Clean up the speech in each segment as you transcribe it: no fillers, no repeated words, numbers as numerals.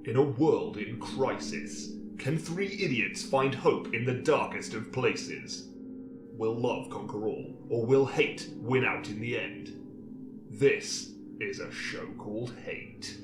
In a world in crisis, can three idiots find hope in the darkest of places? Will love conquer all, or will hate win out in the end? This is a show called Hate.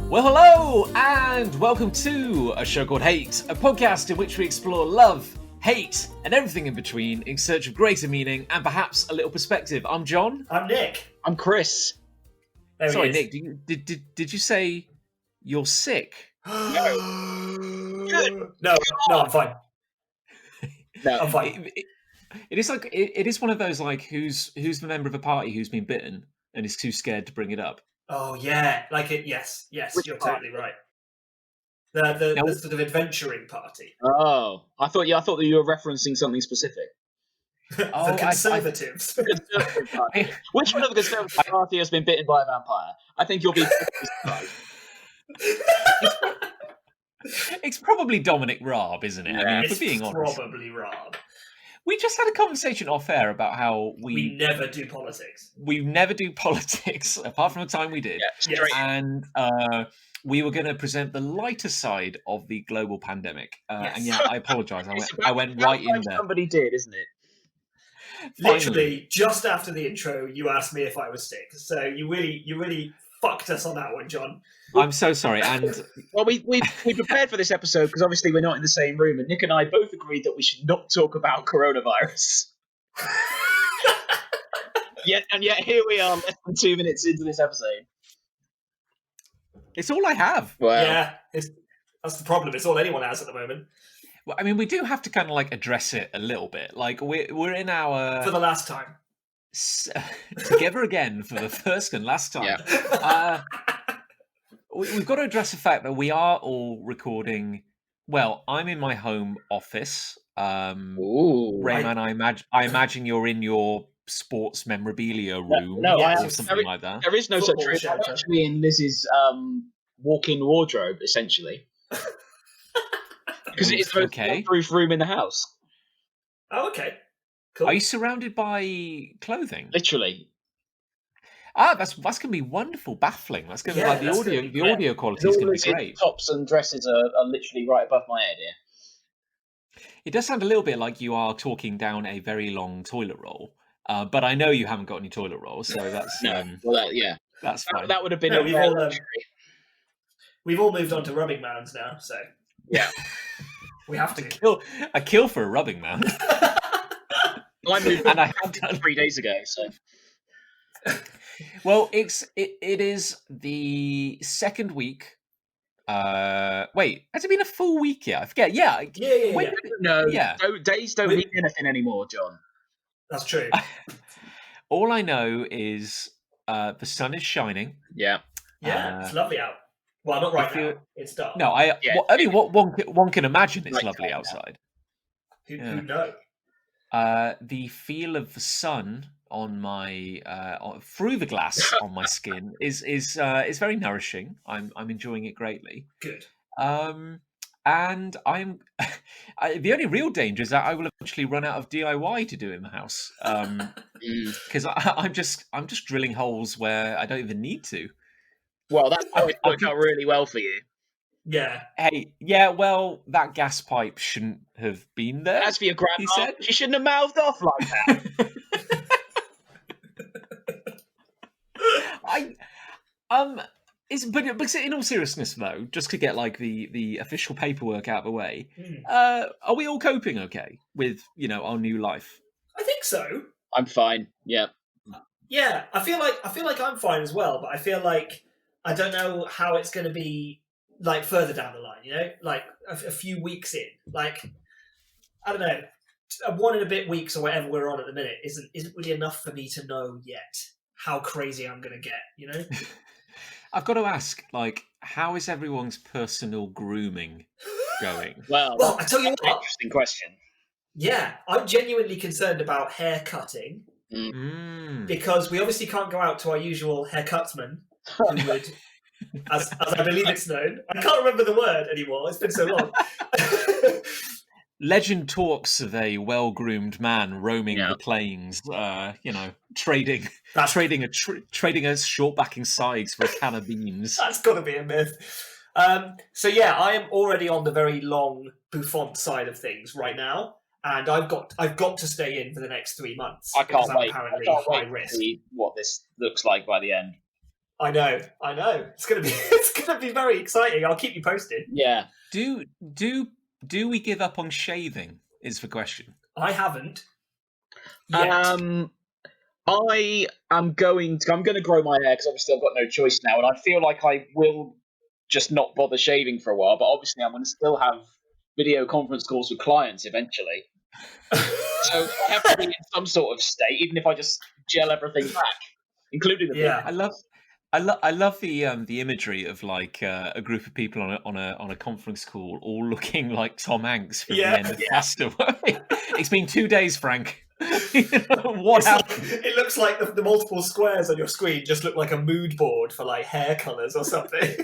Well, hello, and welcome to A Show Called Hate, a podcast in which we explore love, hate, and everything in between in search of greater meaning and perhaps a little perspective. I'm John. I'm Nick. I'm Chris. Sorry, Nick, did you say you're sick? No. Good. No, I'm fine. No, I'm fine. It is one of those like who's the member of a party who's been bitten and is too scared to bring it up. Oh yeah, like it. Yes, Which you're party? totally right. The sort of adventuring party. Oh, I thought that you were referencing something specific. The Conservatives. Conservative Party. Which one of the Conservative Party has been bitten by a vampire? I think you'll be surprised. It's probably Dominic Raab, isn't it? Yeah, I mean, It's for being honest. probably Rob. We just had a conversation off air about how We never do politics. we never do politics, apart from the time we did. Yeah, straight. And we were going to present the lighter side of the global pandemic. Yes. And yeah, I apologise. It's I went right in there. Somebody did, isn't it? Finally. Literally, just after the intro, you asked me if I was sick. So you really fucked us on that one, John. I'm so sorry. And Well, we prepared for this episode because obviously we're not in the same room, and Nick and I both agreed that we should not talk about coronavirus. Yet here we are, less than 2 minutes into this episode. it's all I have. Wow. Yeah, that's the problem. It's all anyone has at the moment. Well, I mean, we do have to kind of like address it a little bit. Like we're in our For the last time. together again for the first and last time. Yeah. We've got to address the fact that we are all recording. Well, I'm in my home office. Ooh. Rayman, I imagine you're in your sports memorabilia room No, I or am. something like that. There is no such Football room. shelter. I'm actually in Liz's walk-in wardrobe, essentially. Because it is the most Okay. proof room in the house. Oh, okay. Cool. Are you surrounded by clothing? Literally. That's gonna be wonderful, baffling. That's gonna be Yeah, like the that's audio. gonna be The great. audio quality is gonna be Liz's great. tops and dresses are literally right above my head here. It does sound a little bit like you are talking down a very long toilet roll, but I know you haven't got any toilet rolls, so that's No. Well, that's fine. that would have been No, a we've all moved on to rubbing mounds now, so yeah. we have to. A kill for a rubbing man. I moved And on I have done. 3 days ago, so Well, it is the second week. Wait, has it been a full week yet? I forget. Yeah. Yeah. When- no. Yeah. Days don't We- mean anything anymore, John. That's true. All I know is the sun is shining. Yeah. Yeah, Uh, it's lovely out. Well, not right if you- now. It's dark. No, I mean what one can imagine it's Right lovely now. outside. Who yeah. knows? The feel of the sun on my through the glass on my skin is very nourishing. I'm enjoying it greatly. Good. And I'm the only real danger is that I will eventually run out of DIY to do in the house. Because I'm just drilling holes where I don't even need to. Well, that's worked out really well for you. Yeah. Hey, yeah, well, that gas pipe shouldn't have been there. As for your grandma, He said- she shouldn't have mouthed off like that. But in all seriousness, though, just to get like the official paperwork out of the way, Hmm. are we all coping okay with our new life? I think so. I'm fine. Yeah. Yeah, I feel like I'm fine as well, but I feel like I don't know how it's going to be like further down the line. Like a few weeks in. Like I don't know, 1 and a bit weeks or whatever we're on at the minute isn't really enough for me to know yet how crazy I'm going to get. I've got to ask, like, how is everyone's personal grooming going? Well, I tell you that's an what. interesting question. Yeah, I'm genuinely concerned about hair cutting because we obviously can't go out to our usual haircutman who would, as I believe it's known. I can't remember the word anymore. It's been so long. Legend talks of a well-groomed man roaming the plains, trading us short-backing sides for a can of beans. That's got to be a myth. So yeah, I am already on the very long bouffant side of things right now, and I've got to stay in for the next 3 months. I can't I'm wait. apparently I can't high wait risk. to see what this looks like by the end. I know. It's gonna be very exciting. I'll keep you posted. Yeah. Do we give up on shaving? Is the question. I haven't. Yet. I am going to grow my hair because obviously I've got no choice now, and I feel like I will just not bother shaving for a while. But obviously I'm going to still have video conference calls with clients eventually. So I have to be in some sort of state, even if I just gel everything back, including the beard. I love the imagery of like a group of people on a conference call, all looking like Tom Hanks from the end of Castaway. It's been 2 days, Frank. What happened? It looks like the multiple squares on your screen just look like a mood board for like hair colours or something.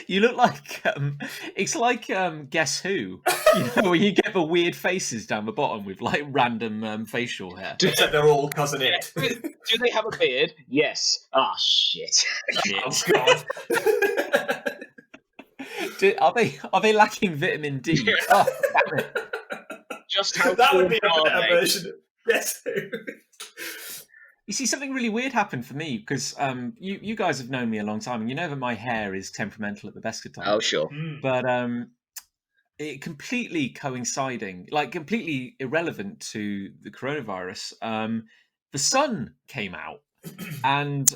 You look like it's like Guess Who, where you get the weird faces down the bottom with like random facial hair. Except they're all cousin it. Do they have a beard? Yes. Ah, shit. Oh god. Are they lacking vitamin D? Yeah. Oh, damn it. Just how that would be cool a better version of Guess Who. You see, something really weird happened for me because you guys have known me a long time, and you know that my hair is temperamental at the best of times. Oh, sure. But it completely completely irrelevant to the coronavirus. The sun came out, and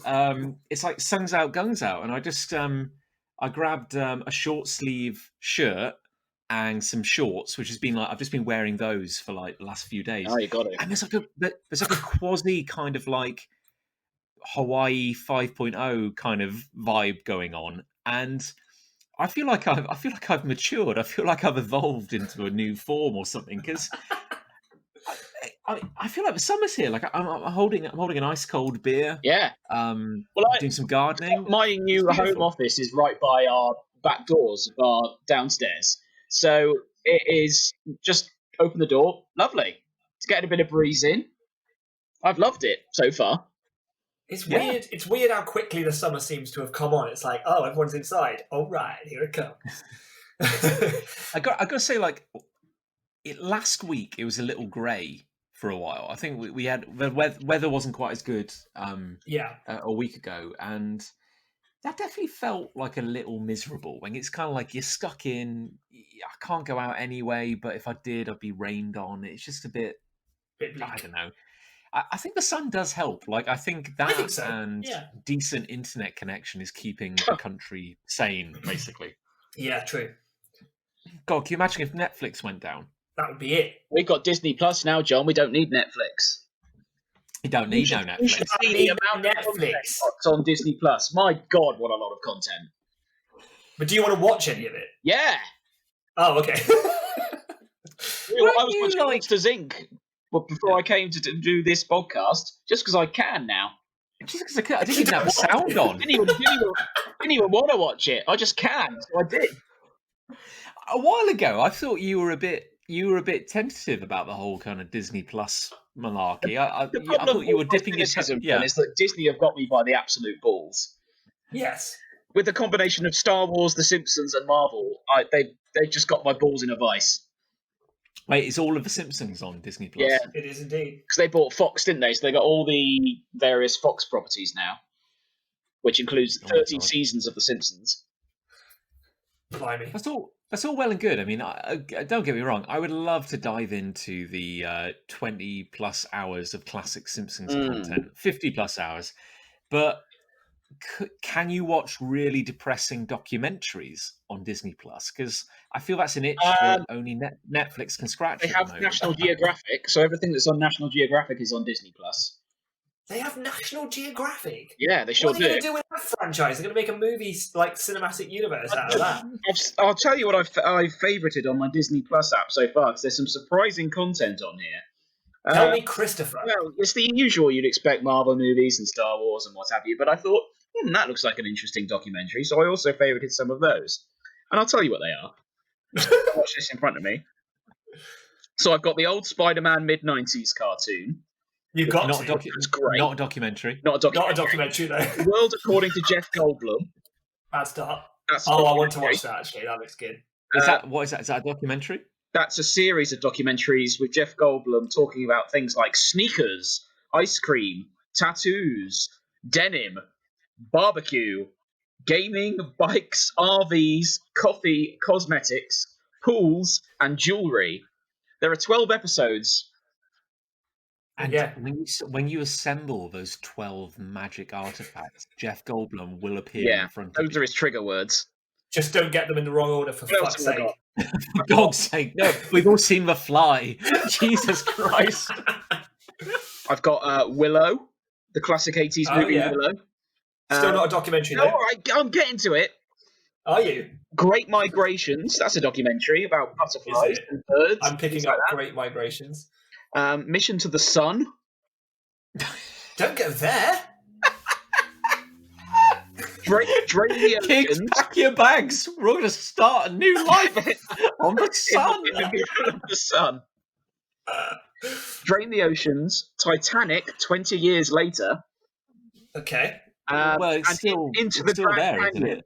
it's like sun's out, guns out, and I just I grabbed a short sleeve shirt and some shorts, which has been like I've just been wearing those for like the last few days. Oh, you got it. And there's like a quasi kind of like Hawaii 5.0 kind of vibe going on, and I feel like I've matured. I feel like I've evolved into a new form or something because I feel like the summer's here. Like I'm holding an ice cold beer. Yeah. Doing some gardening. My new home office is right by our back doors of our downstairs. So it is just open the door. Lovely. It's getting a bit of breeze in. I've loved it so far. It's weird. It's weird how quickly the summer seems to have come on. It's like, oh, everyone's inside. All right, here it comes. I got to say, like, last week it was a little grey for a while. I think we had the weather wasn't quite as good. A week ago, and that definitely felt like a little miserable. When it's kind of like you're stuck in. I can't go out anyway, but if I did, I'd be rained on. It's just a bit bleak. I don't know. I think the sun does help. Like I think so. And decent internet connection is keeping the country sane, basically. Yeah, true. God, can you imagine if Netflix went down? That would be it. We've got Disney Plus now, John. We don't need Netflix. You don't need no Netflix. You should see the amount of Netflix on Disney Plus. My God, what a lot of content. But do you want to watch any of it? Yeah. Oh, okay. I was watching Monsters Inc. before I came to do this podcast, just because I can now. Just because I can. I didn't even have the sound on. Didn't even want to watch it. I just can, so I did. A while ago, I thought you were a bit tentative about the whole kind of Disney Plus malarkey. I thought you were dipping your toe. Yeah, is that Disney have got me by the absolute balls. Yes. With the combination of Star Wars, The Simpsons, and Marvel, they've just got my balls in a vice. Wait, is all of The Simpsons on Disney Plus? Yeah, it is indeed. Because they bought Fox, didn't they? So they got all the various Fox properties now, which includes 30 seasons of The Simpsons. Blimey. That's all well and good. I mean, don't get me wrong. I would love to dive into the 20 plus hours of classic Simpsons content, 50 plus hours, but can you watch really depressing documentaries on Disney Plus? Because I feel that's an itch that only Netflix can scratch. They have National Geographic, so everything that's on National Geographic is on Disney Plus. They have National Geographic. Yeah, they sure What are they do. going to do with that franchise? They're going to make a movie like cinematic universe out of that. I'll tell you what I've favorited on my Disney Plus app so far, because there's some surprising content on here. Tell me, Christopher. Well, it's the usual you'd expect Marvel movies and Star Wars and what have you, but I thought, that looks like an interesting documentary, so I also favorited some of those. And I'll tell you what they are. Watch this in front of me. So I've got the old Spider-Man mid-90s cartoon. You got It's great. Not a documentary. Not a Not a documentary, though. The World According to Jeff Goldblum. Bad start. That's I want to watch that, actually. That looks good. What is that? Is that a documentary? That's a series of documentaries with Jeff Goldblum talking about things like sneakers, ice cream, tattoos, denim, barbecue, gaming, bikes, RVs, coffee, cosmetics, pools, and jewellery. There are 12 episodes. And Yeah. when you assemble those 12 magic artifacts, Jeff Goldblum will appear in front of Those you. are his trigger words. Just don't get them in the wrong order, for What else fuck's have I sake. got? For God's sake, no. We've all seen The Fly. Jesus Christ. I've got Willow, the classic 80s movie Willow. Still not a documentary, No, though. all right, I'm getting to it. Are you? Great Migrations, that's a documentary about butterflies Is it? and birds. I'm picking things up like Great Migrations. that. Mission to the Sun. Don't go there. Drain the Kids, Oceans. pack your bags. We're all going to start a new life on the sun. In the middle of the sun. Drain the Oceans. Titanic, 20 years later. Okay. Well, it's and still, into it's the still Grand there, isn't Canyon. it?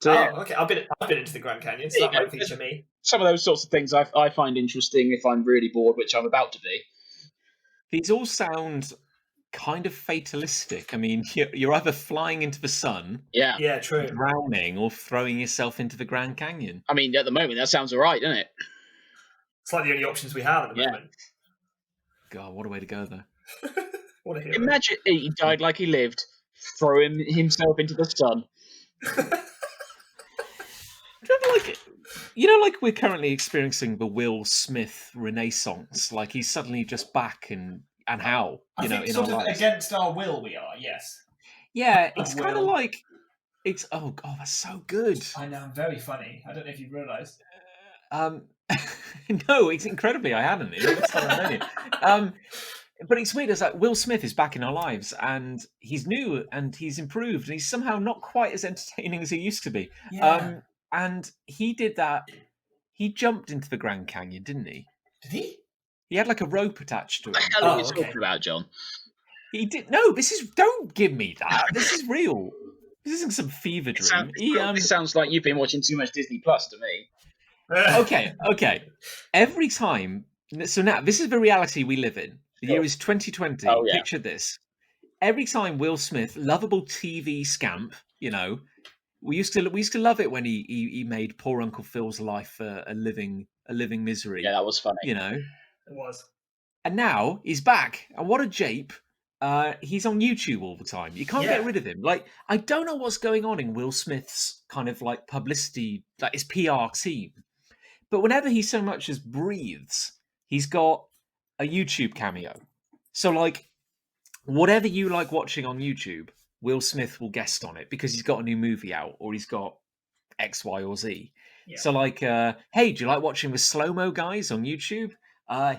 So, yeah, Oh, okay. I've been into the Grand Canyon, so There that you might go. feature me. some of those sorts of things I find interesting if I'm really bored, which I'm about to be. These all sound kind of fatalistic. I mean, you're either flying into the sun, Yeah. Yeah, true. drowning, or throwing yourself into the Grand Canyon. I mean, at the moment, that sounds all right, doesn't it? It's like the only options we have at the Yeah. moment. God, what a way to go, though. What a hero. Imagine he died like he lived, throwing himself into the sun. Like we're currently experiencing the Will Smith renaissance. Like he's suddenly just back, and how I think in sort our of lives. against our will we are, yes. Yeah, it's kind of Will. like it's. Oh God, that's so good. I know, I'm very funny. I don't know if you've realised. No, it's incredibly. I hadn't. It's not known it. But it's weird. It's like Will Smith is back in our lives, and he's new, and he's improved, and he's somehow not quite as entertaining as he used to be. Yeah. And he did that. He jumped into the Grand Canyon, didn't he? Did he? He had like a rope attached to What him. the hell are Oh, you okay. talking about, John? He did. No, this is. Don't give me that. This is real. This isn't some fever dream. It sounds like you've been watching too much Disney Plus to me. Okay. Every time. So now this is the reality we live in. The year is 2020. Oh, yeah. Picture this. Every time Will Smith, lovable TV scamp, we used to love it when he made poor Uncle Phil's life a living misery. Yeah, that was funny. It was. And now he's back, and what a jape! He's on YouTube all the time. You can't get Yeah. rid of him. Like I don't know what's going on in Will Smith's kind of like publicity, like his PR team. But whenever he so much as breathes, he's got a YouTube cameo. So like, whatever you like watching on YouTube, Will Smith will guest on it because he's got a new movie out or he's got X, Y, or Z. Yeah. So like, hey, do you like watching the slow-mo guys on YouTube?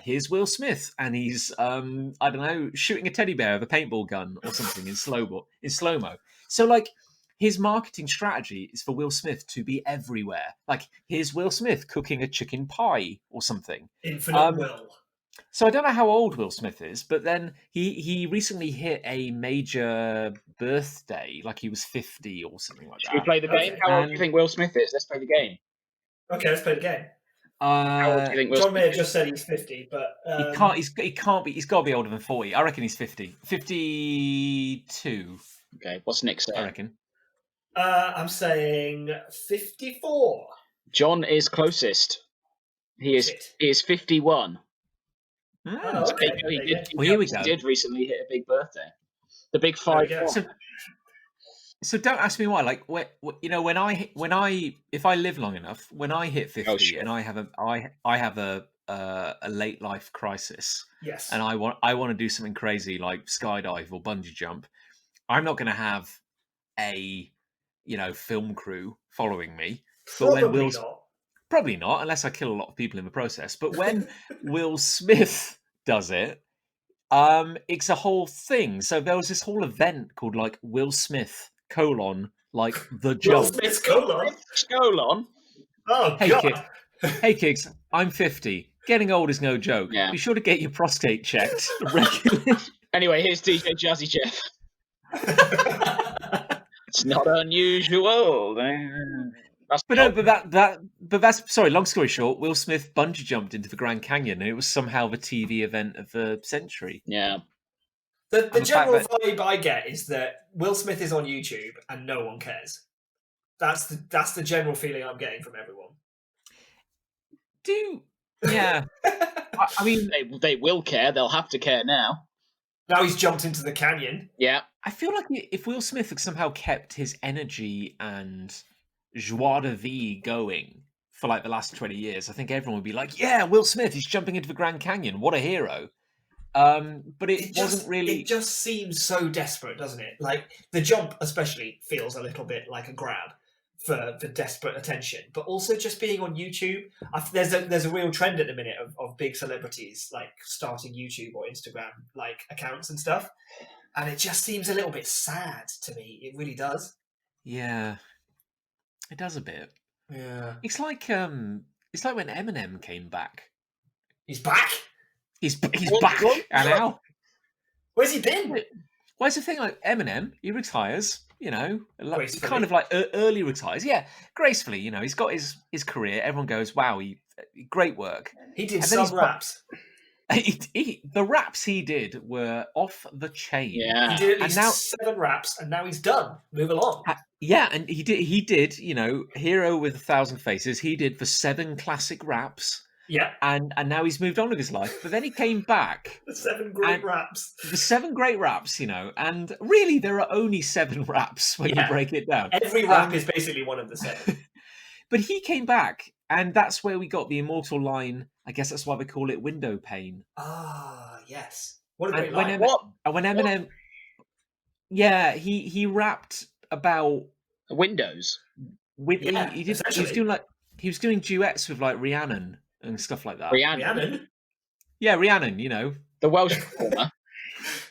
Here's Will Smith, and he's I don't know, shooting a teddy bear with a paintball gun or something in slow-mo. So like, his marketing strategy is for Will Smith to be everywhere. Like, here's Will Smith cooking a chicken pie or something. Infinite will. So I don't know how old Will Smith is, but then he recently hit a major birthday, like he was 50 or something like Should we that. play the game? Okay. How old do you think Will Smith is? Let's play the game. Okay, let's play the game. How old do you think Will John Smith may have is? just said he's 50, but he can't be. He's got to be older than 40. I reckon he's 50. 52. Okay, what's Nick I saying? reckon. I'm saying 54. John is closest. He is 51. Hmm. Oh, okay. Well, here we go. He did recently hit a big birthday. The big There we 5. go. So don't ask me why. Like if I live long enough, when I hit 50 Oh, sure. and I have a a late life crisis, Yes. and I want to do something crazy like skydive or bungee jump, I'm not going to have a film crew following me. But when Probably not. Probably not, unless I kill a lot of people in the process. But when Will Smith does it, it's a whole thing. So there was this whole event called like Will Smith : like the Will jump. Smith's colon. Colon. Oh, Hey, God. Hey kids, I'm 50. Getting old is no joke. Yeah. Be sure to get your prostate checked regularly. Anyway, here's DJ Jazzy Jeff. It's not unusual. But that's sorry. Long story short, Will Smith bungee jumped into the Grand Canyon, and it was somehow the TV event of the century. Yeah. The general vibe I get is that Will Smith is on YouTube and no one cares. That's the general feeling I'm getting from everyone. Yeah. I mean, they will care. They'll have to care now. Now he's jumped into the canyon. Yeah. I feel like if Will Smith had somehow kept his energy and joie de vivre going for like the last 20 years, I think everyone would be like, yeah, Will Smith, he's jumping into the Grand Canyon. What a hero. But it wasn't really... It just seems so desperate, doesn't it? Like, the jump especially feels a little bit like a grab for desperate attention. But also just being on YouTube, there's a real trend at the minute of big celebrities, like, starting YouTube or Instagram, like, accounts and stuff. And it just seems a little bit sad to me. It really does. Yeah. It does a bit. Yeah. It's like when Eminem came back. He's back? He's back. And now, where's he been? Where's the thing? Like Eminem, he retires. Gracefully. Kind of like early retires. Yeah, gracefully. He's got his career. Everyone goes, "Wow, great work." He did some raps. The raps he did were off the chain. Yeah, he did at least 7 raps, and now he's done. Move along. Yeah, and he did. Hero with 1,000 Faces. He did the 7 classic raps. Yeah. And now he's moved on with his life. But then he came back. The 7 great raps. The 7 great raps, and really there are only 7 raps when you break it down. Every rap is basically one of the 7. But he came back, and that's where we got the immortal line. I guess that's why they call it window pane. Ah, yes. What a great line. When Eminem... Yeah, he rapped about... Windows. He was doing duets with like Rhiannon and stuff like that. Rhiannon? Yeah, Rhiannon, the Welsh performer.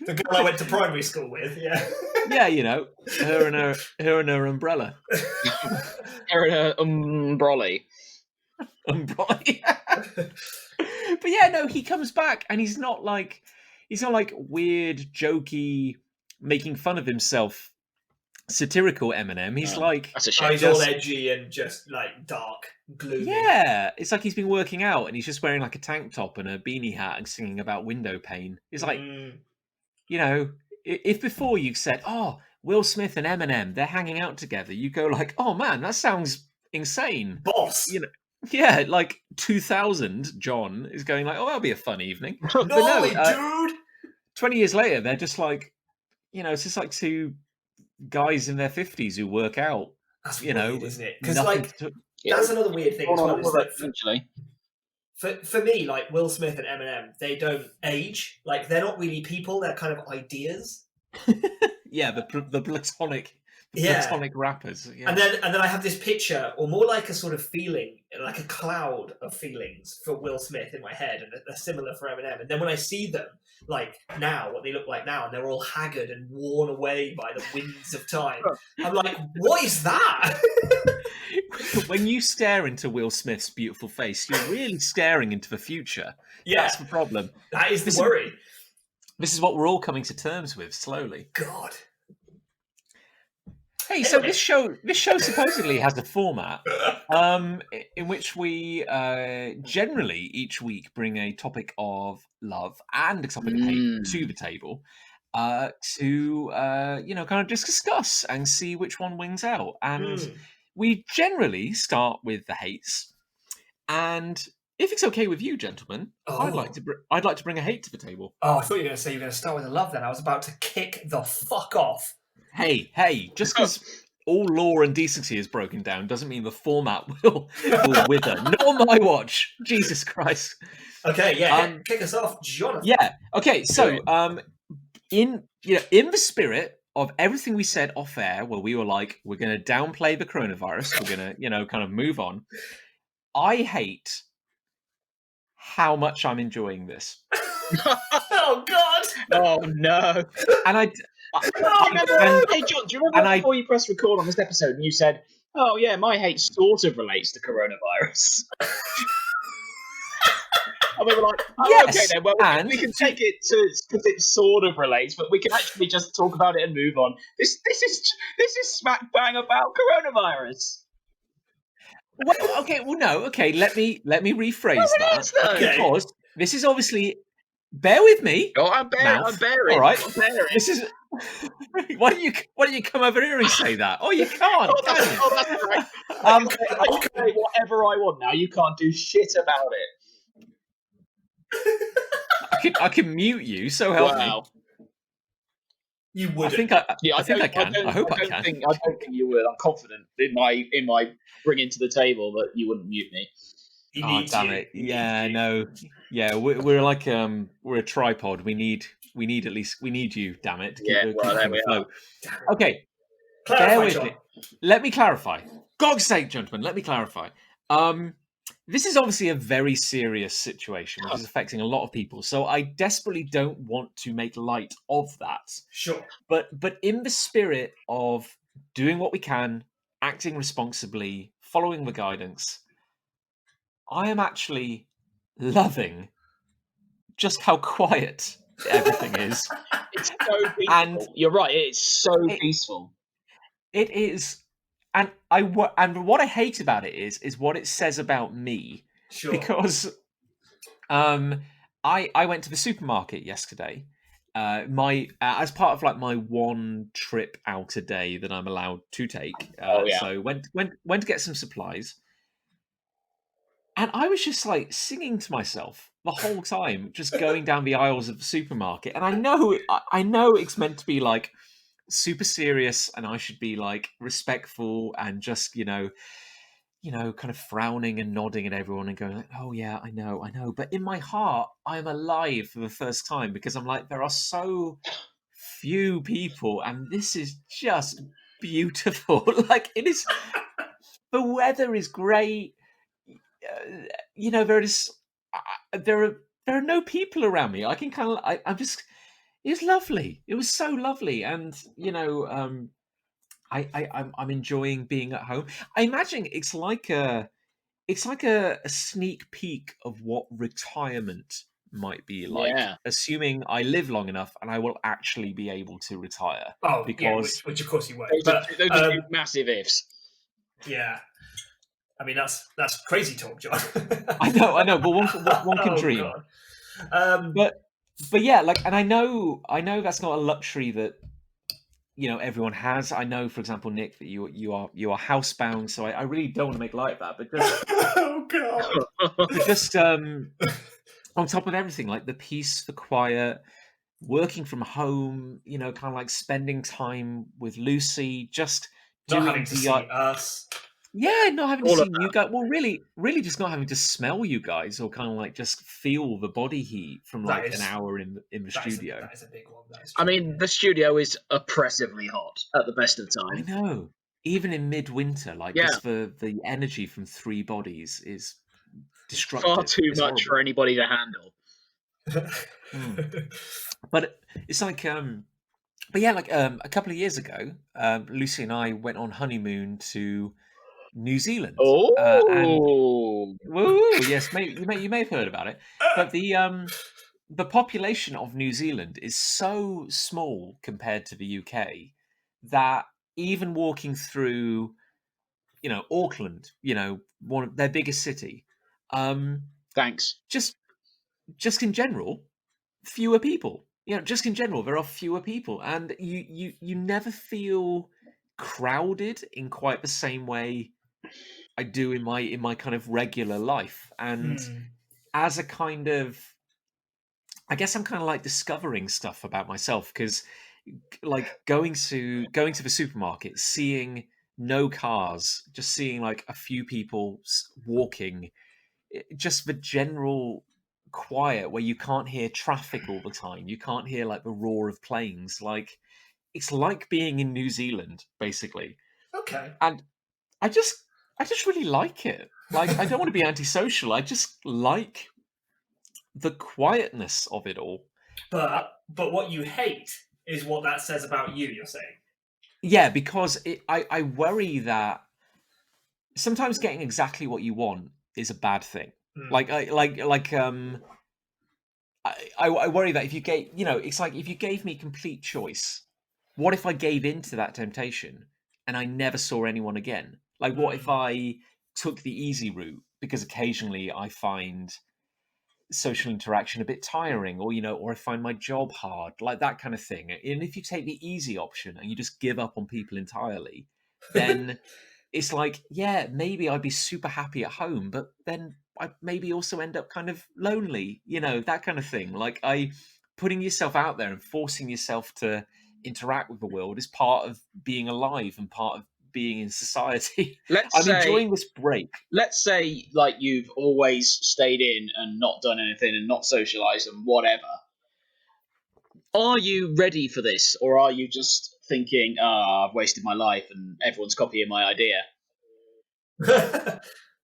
The girl I went to primary school with, yeah. Yeah, her and her umbrella. Her and her umbrella. But yeah, no, he comes back and he's not like weird, jokey, making fun of himself, satirical Eminem. He's that's a shame. He's all edgy and just like dark, gloomy. Yeah, it's like he's been working out and he's just wearing like a tank top and a beanie hat and singing about window pane. It's like, if before you said, "Oh, Will Smith and Eminem, they're hanging out together," you go like, "Oh man, that sounds insane, boss." Yeah, like 2000, John is going like, "Oh, that'll be a fun evening." Dude. 20 years later, they're just like, it's just like 2 guys in their 50s who work out. That's weird, isn't it? Because that's another weird thing as well. Is that for me, like Will Smith and Eminem, they don't age. Like they're not really people; they're kind of ideas. Yeah, the platonic rappers. Yeah. And then I have this picture, or more like a sort of feeling, like a cloud of feelings for Will Smith in my head, and they're similar for Eminem. And then when I see them, like now, what they look like now, and they're all haggard and worn away by the winds of time, I'm like, what is that? When you stare into Will Smith's beautiful face, you're really staring into the future. Yeah. That's the problem. That is the worry. This is what we're all coming to terms with slowly. God. Hey, so this show supposedly has a format in which we generally each week bring a topic of love and a topic of hate to the table to kind of just discuss and see which one wins out. And we generally start with the hates. And if it's okay with you, gentlemen, I'd like to bring a hate to the table. Oh, I thought you were going to say you were going to start with a love. Then I was about to kick the fuck off. Hey, just because all law and decency is broken down doesn't mean the format will wither. Not on my watch. Jesus Christ. Okay, yeah, kick us off, Jonathan. Yeah. Okay. So, Do in the spirit of everything we said off air, where we were like, we're going to downplay the coronavirus, we're going to, kind of move on. I hate how much I'm enjoying this, Oh God! Oh no! and Hey, John, do you remember before you pressed record on this episode and you said, "Oh yeah, my hate sort of relates to coronavirus." And we were like, "Oh, Yes, okay then. Well, we can take it to because it sort of relates, but we can actually just talk about it and move on." This is smack bang about coronavirus. Well, okay. Well, no. Okay. Let me rephrase that, Okay. because this is obviously. Bear with me. Oh, I'm bearing. All right. I'm bearing. This is. Why don't you come over here and say that? Oh, you can't. That's right. I can say whatever I want now. You can't do shit about it. I can mute you. So help me. You would. I think I can. I hope I can. I don't think you would. I'm confident in my bringing to the table that you wouldn't mute me. Oh, damn it! Yeah, no, yeah, we're like we're a tripod. We need you. Damn it! To keep there we are. Okay, bear with me. Let me clarify. God's sake, gentlemen, let me clarify. This is obviously a very serious situation which is affecting a lot of people. So I desperately don't want to make light of that. Sure. But in the spirit of doing what we can, acting responsibly, following the guidance, I am actually loving just how quiet everything is. It's so peaceful. And you're right, it's so peaceful. It is. And what I hate about it is what it says about me. Sure. Because I went to the supermarket yesterday. As part of like my one trip out a day that I'm allowed to take. So went to get some supplies. And I was just like singing to myself the whole time, just going down the aisles of the supermarket. And I know it's meant to be like super serious, and I should be like respectful and just kind of frowning and nodding at everyone and going like, oh yeah, I know. But in my heart, I'm alive for the first time, because I'm like, there are so few people, and this is just beautiful. Like, it is. The weather is great. There are no people around me. I can kind of, I'm just. It was lovely. It was so lovely, and I'm enjoying being at home. I imagine it's like a sneak peek of what retirement might be like, assuming I live long enough and I will actually be able to retire. Oh, because which of course you won't. Those are massive ifs. Yeah. I mean, that's crazy talk, John. I know, but one can dream. But yeah, like, and I know that's not a luxury that everyone has. I know, for example, Nick, that you are housebound, so I really don't want to make light of that. But just, oh god, but just on top of everything, like the peace, the quiet, working from home, kind of like spending time with Lucy, just not having to see us. Yeah, not having to see you guys. Well, really just not having to smell you guys, or kind of like just feel the body heat from like an hour in the studio. That is a big one. I mean, the studio is oppressively hot at the best of times. I know. Even in midwinter, like just the energy from three bodies is destructive. Far too much for anybody to handle. But it's like but yeah, like a couple of years ago, Lucy and I went on honeymoon to New Zealand. Yes, you may have heard about it, but the population of New Zealand is so small compared to the UK that even walking through, Auckland, one of their biggest city, thanks. Just in general, fewer people. Just in general, there are fewer people, and you never feel crowded in quite the same way I do in my kind of regular life. And as a kind of, I guess I'm kind of like discovering stuff about myself, because like going to the supermarket, seeing no cars, just seeing like a few people walking, just the general quiet where you can't hear traffic all the time. You can't hear like the roar of planes. Like it's like being in New Zealand, basically. Okay. And I just I just really like it. Like I don't want to be antisocial. I just like the quietness of it all. But what you hate is what that says about you. You're saying. Yeah, because I worry that sometimes getting exactly what you want is a bad thing. Hmm. I worry that if you gave, it's like if you gave me complete choice, what if I gave in to that temptation and I never saw anyone again? Like, what if I took the easy route? Because occasionally I find social interaction a bit tiring, or I find my job hard, like that kind of thing. And if you take the easy option and you just give up on people entirely, then it's like, yeah, maybe I'd be super happy at home, but then I'd maybe also end up kind of lonely, that kind of thing. Like putting yourself out there and forcing yourself to interact with the world is part of being alive and part of being in society. Let's I'm say, enjoying this break. let's say, like you've always stayed in and not done anything and not socialized and whatever. Are you ready for this, or are you just thinking, I've wasted my life and everyone's copying my idea?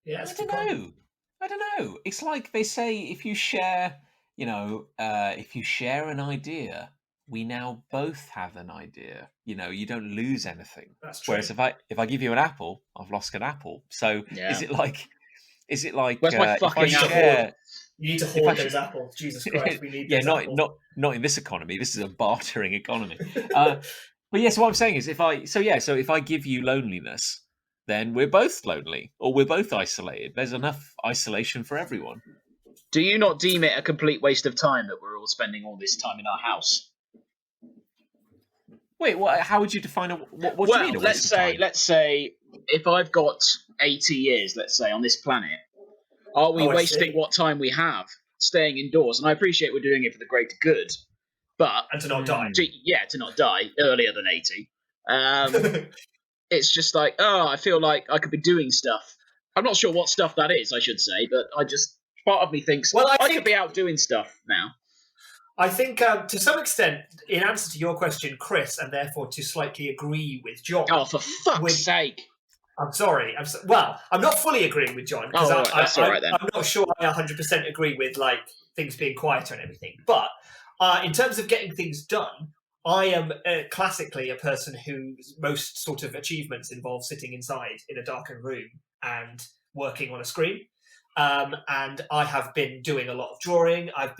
Yeah, I don't know. I don't know. It's like they say, if you share, if you share an idea, we now both have an idea. You don't lose anything. That's true. Whereas if I give you an apple, I've lost an apple. So Yeah. is it like Where's my if I fucking apple? share? You need to If hoard I those apples. Jesus Christ, we need yeah, those apples. not in this economy. This is a bartering economy. But yes, what I'm saying is, if I give you loneliness, then we're both lonely, or we're both isolated. There's enough isolation for everyone. Do you not deem it a complete waste of time that we're all spending all this time in our house? Wait, what? How would you define what do you mean a waste of time? Let's say if I've got 80 years, let's say, on this planet, are we Oh, I wasting see. what time we have staying indoors? And I appreciate we're doing it for the greater good, but And to not die. to not die earlier than 80. It's just like, I feel like I could be doing stuff. I'm not sure what stuff that is, I should say, but part of me thinks, Well, I I think- could be out doing stuff now. I think, to some extent, in answer to your question, Chris, and therefore to slightly agree with John. Oh, for fuck's sake. I'm sorry. Well, I'm not fully agreeing with John because Oh, that's all right then. I'm not sure I 100% agree with like things being quieter and everything. But in terms of getting things done, I am classically a person whose most sort of achievements involve sitting inside in a darkened room and working on a screen. And I have been doing a lot of drawing. I've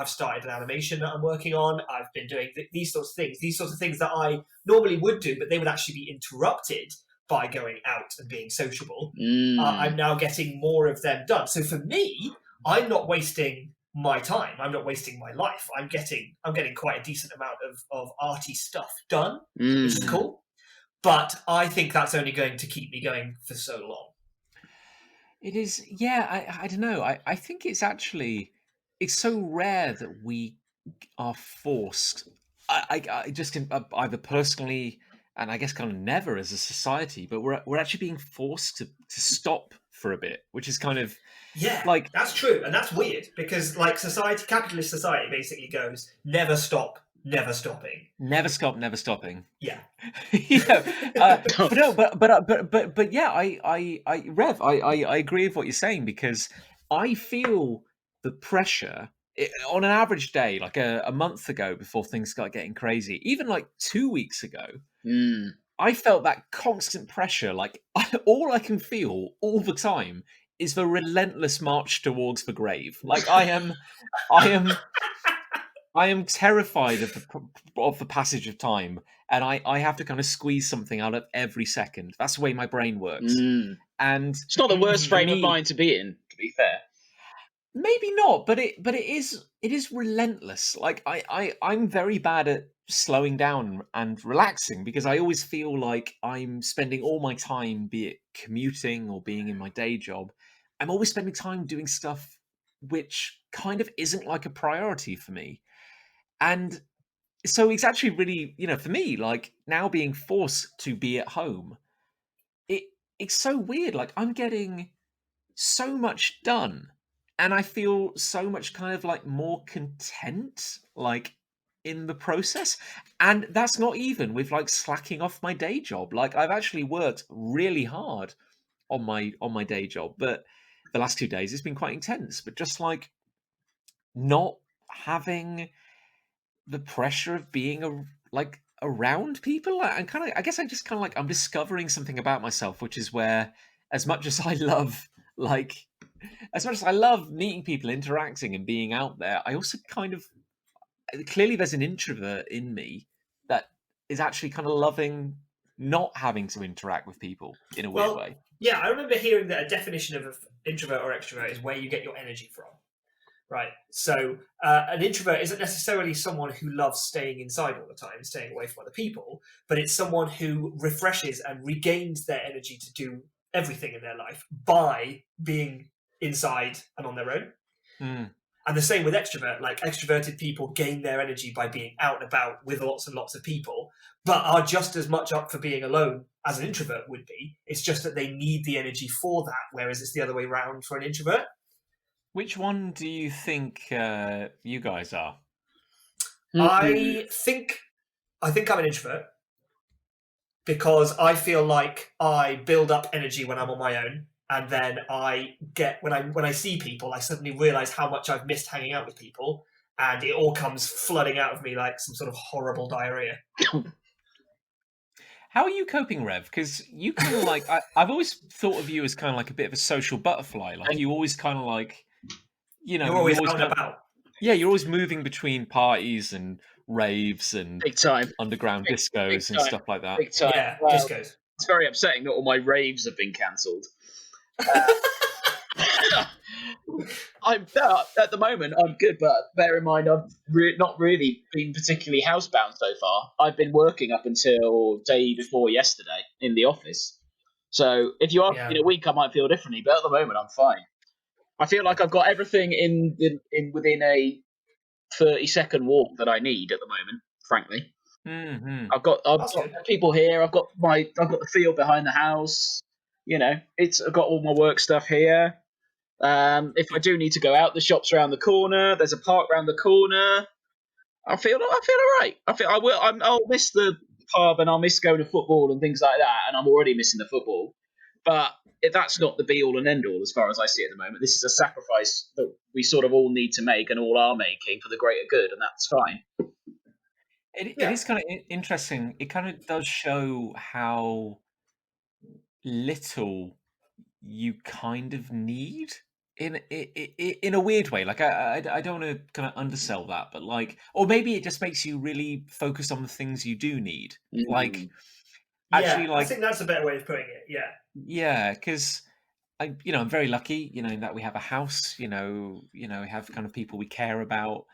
started an animation that I'm working on. I've been doing these sorts of things that I normally would do, but they would actually be interrupted by going out and being sociable. I'm now getting more of them done. So for me, I'm not wasting my time. I'm not wasting my life. I'm getting quite a decent amount of arty stuff done, which is cool. But I think that's only going to keep me going for so long. It is, yeah. I don't know. I think it's so rare that we are forced. I just can either personally, and I guess kind of never as a society, but we're actually being forced to stop for a bit, which is kind of like that's true, and that's weird because like capitalist society basically goes never stop, never stopping. Never stop, never stopping. Yeah. But yeah, I agree with what you're saying because I feel the pressure on an average day, like a month ago before things start getting crazy, even like 2 weeks ago. I felt that constant pressure. Like all I can feel all the time is the relentless march towards the grave. Like I am terrified of the passage of time, and I have to kind of squeeze something out of every second. That's the way my brain works. And it's not the worst frame of mind to be in, to be fair. Maybe not, but it is relentless. Like I'm very bad at slowing down and relaxing because I always feel like I'm spending all my time, be it commuting or being in my day job, I'm always spending time doing stuff which kind of isn't like a priority for me. And so it's actually really, for me, like now being forced to be at home, it's so weird. Like, I'm getting so much done, and I feel so much kind of like more content, like in the process. And that's not even with like slacking off my day job. Like, I've actually worked really hard on my day job, but the last 2 days it's been quite intense. But just like not having the pressure of being like around people, and kind of, I guess I just kind of like, I'm discovering something about myself, which is where, as much as I love like as much as I love meeting people, interacting and being out there, I also kind of, clearly there's an introvert in me that is actually kind of loving not having to interact with people in a weird way. Yeah, I remember hearing that a definition of an introvert or extrovert is where you get your energy from. Right. So an introvert isn't necessarily someone who loves staying inside all the time, staying away from other people, but it's someone who refreshes and regains their energy to do everything in their life by being inside and on their own. Mm. And the same with extrovert. Like, extroverted people gain their energy by being out and about with lots and lots of people, but are just as much up for being alone as an introvert would be. It's just that they need the energy for that, whereas it's the other way around for an introvert. Which one do you think you guys are? I think I'm an introvert because I feel like I build up energy when I'm on my own, and then I get when I see people, I suddenly realise how much I've missed hanging out with people, and it all comes flooding out of me like some sort of horrible diarrhea. How are you coping, Rev? Because you kind of like, I've always thought of you as kind of like a bit of a social butterfly. Like, you always kind of like, you know, You're always you out and about. Yeah, you're always moving between parties and raves and Big time. underground discos and stuff like that. Big time. Yeah, Well, discos. it's very upsetting that all my raves have been cancelled. At the moment I'm good, but bear in mind I've not really been particularly housebound so far. I've been working up until day before yesterday in the office. So if you ask me in a week, I might feel differently, but at the moment I'm fine. I feel like I've got everything in within a 30-second walk that I need at the moment. Frankly, I've got people here. I've got the field behind the house. You know, I've got all my work stuff here. If I do need to go out, the shop's around the corner. There's a park around the corner. I feel all right. I'll miss the pub and I'll miss going to football and things like that. And I'm already missing the football. But that's not the be all and end all as far as I see it at the moment. This is a sacrifice that we sort of all need to make and all are making for the greater good, and that's fine. It is kind of interesting. It kind of does show how little you kind of need in a weird way. Like, I don't want to kind of undersell that, but like, or maybe it just makes you really focus on the things you do need. Like, actually, like, I think that's a better way of putting it. Yeah, because I'm very lucky, in that we have a house. We have kind of people we care about.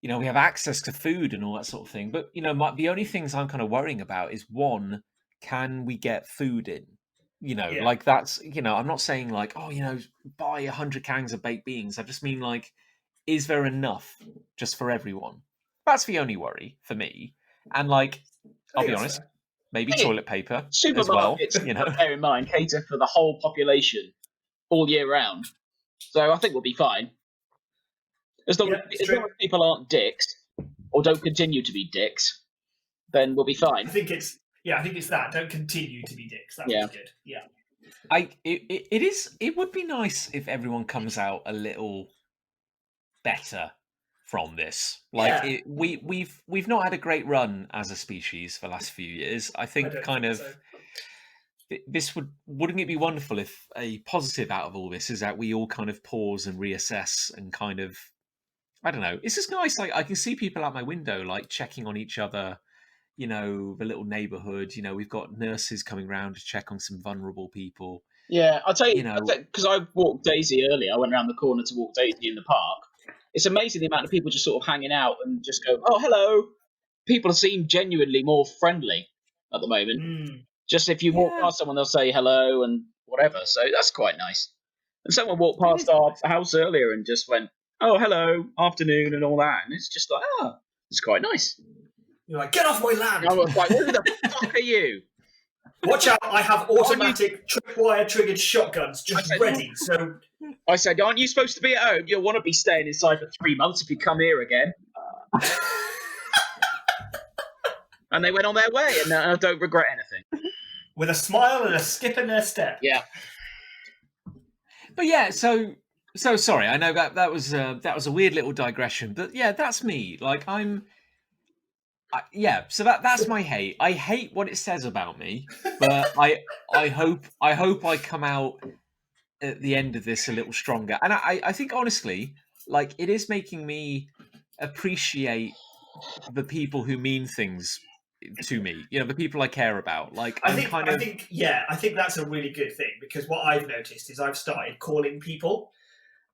We have access to food and all that sort of thing. But the only things I'm kind of worrying about is, one, can we get food in? Like, that's, I'm not saying like, buy 100 cans of baked beans. I just mean, like, is there enough just for everyone? That's the only worry for me. And like, I'll be honest, maybe toilet paper as well. Bear in mind, cater for the whole population all year round. So I think we'll be fine. As long as people aren't dicks or don't continue to be dicks, then we'll be fine. I think it's that. Don't continue to be dicks. That was good. Yeah. It would be nice if everyone comes out a little better from this. Like, we've not had a great run as a species for the last few years. I think this wouldn't it be wonderful if a positive out of all this is that we all kind of pause and reassess and kind of, I don't know. It's just nice. Like, I can see people out my window, like, checking on each other. The little neighbourhood. We've got nurses coming around to check on some vulnerable people. Yeah, I'll tell you, because I walked Daisy earlier. I went around the corner to walk Daisy in the park. It's amazing the amount of people just sort of hanging out and just go, "Oh, hello." People seem genuinely more friendly at the moment. Just if you walk past someone, they'll say hello and whatever. So that's quite nice. And someone walked past our house earlier and just went, "Oh, hello, afternoon," and all that. And it's just like, it's quite nice. You're like, get off my land! I was like, who the fuck are you? Watch out! I have automatic tripwire triggered shotguns just ready. So I said, aren't you supposed to be at home? You'll want to be staying inside for 3 months if you come here again. And they went on their way, and I don't regret anything. with a smile and a skip in their step. Yeah. But yeah, so sorry. I know that was a weird little digression, but yeah, that's me. Like so that's my hate. I hate what it says about me, but I hope I come out at the end of this a little stronger. And I think honestly, like, it is making me appreciate the people who mean things to me. You know, the people I care about. Like, I think that's a really good thing, because what I've noticed is I've started calling people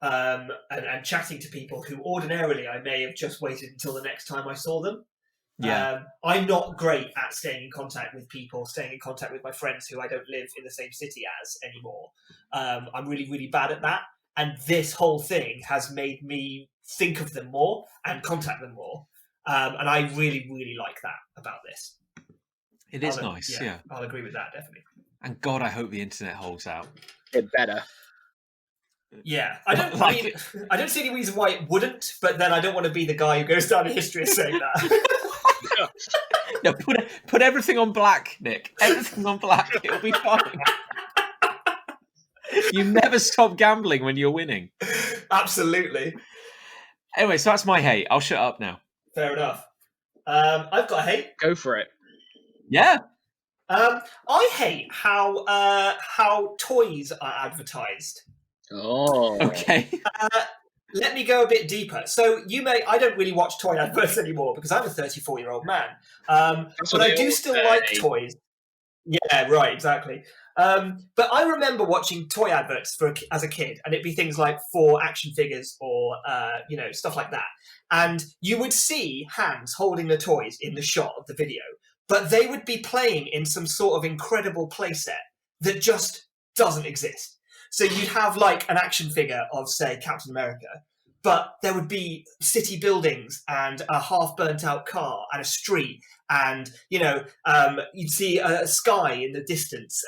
and chatting to people who ordinarily I may have just waited until the next time I saw them. Yeah. I'm not great at staying in contact with people, staying in contact with my friends who I don't live in the same city as anymore. I'm really, really bad at that. And this whole thing has made me think of them more and contact them more. And I really, really like that about this. It is nice, yeah. I'll agree with that, definitely. And God, I hope the internet holds out. It better. Yeah, I don't see any reason why it wouldn't, but then I don't want to be the guy who goes down in history as saying that. No, put everything on black, Nick. Everything on black. It'll be fine. You never stop gambling when you're winning. Absolutely. Anyway, so that's my hate. I'll shut up now. Fair enough. I've got a hate. Go for it. Yeah. I hate how toys are advertised. Oh. Okay. Let me go a bit deeper. So I don't really watch toy adverts anymore because I'm a 34-year-old man. But I do still like toys. Yeah, right, exactly. But I remember watching toy adverts as a kid, and it'd be things like for action figures or stuff like that. And you would see hands holding the toys in the shot of the video, but they would be playing in some sort of incredible playset that just doesn't exist. So you'd have like an action figure of, say, Captain America, but there would be city buildings and a half burnt out car and a street, and you'd see a sky in the distance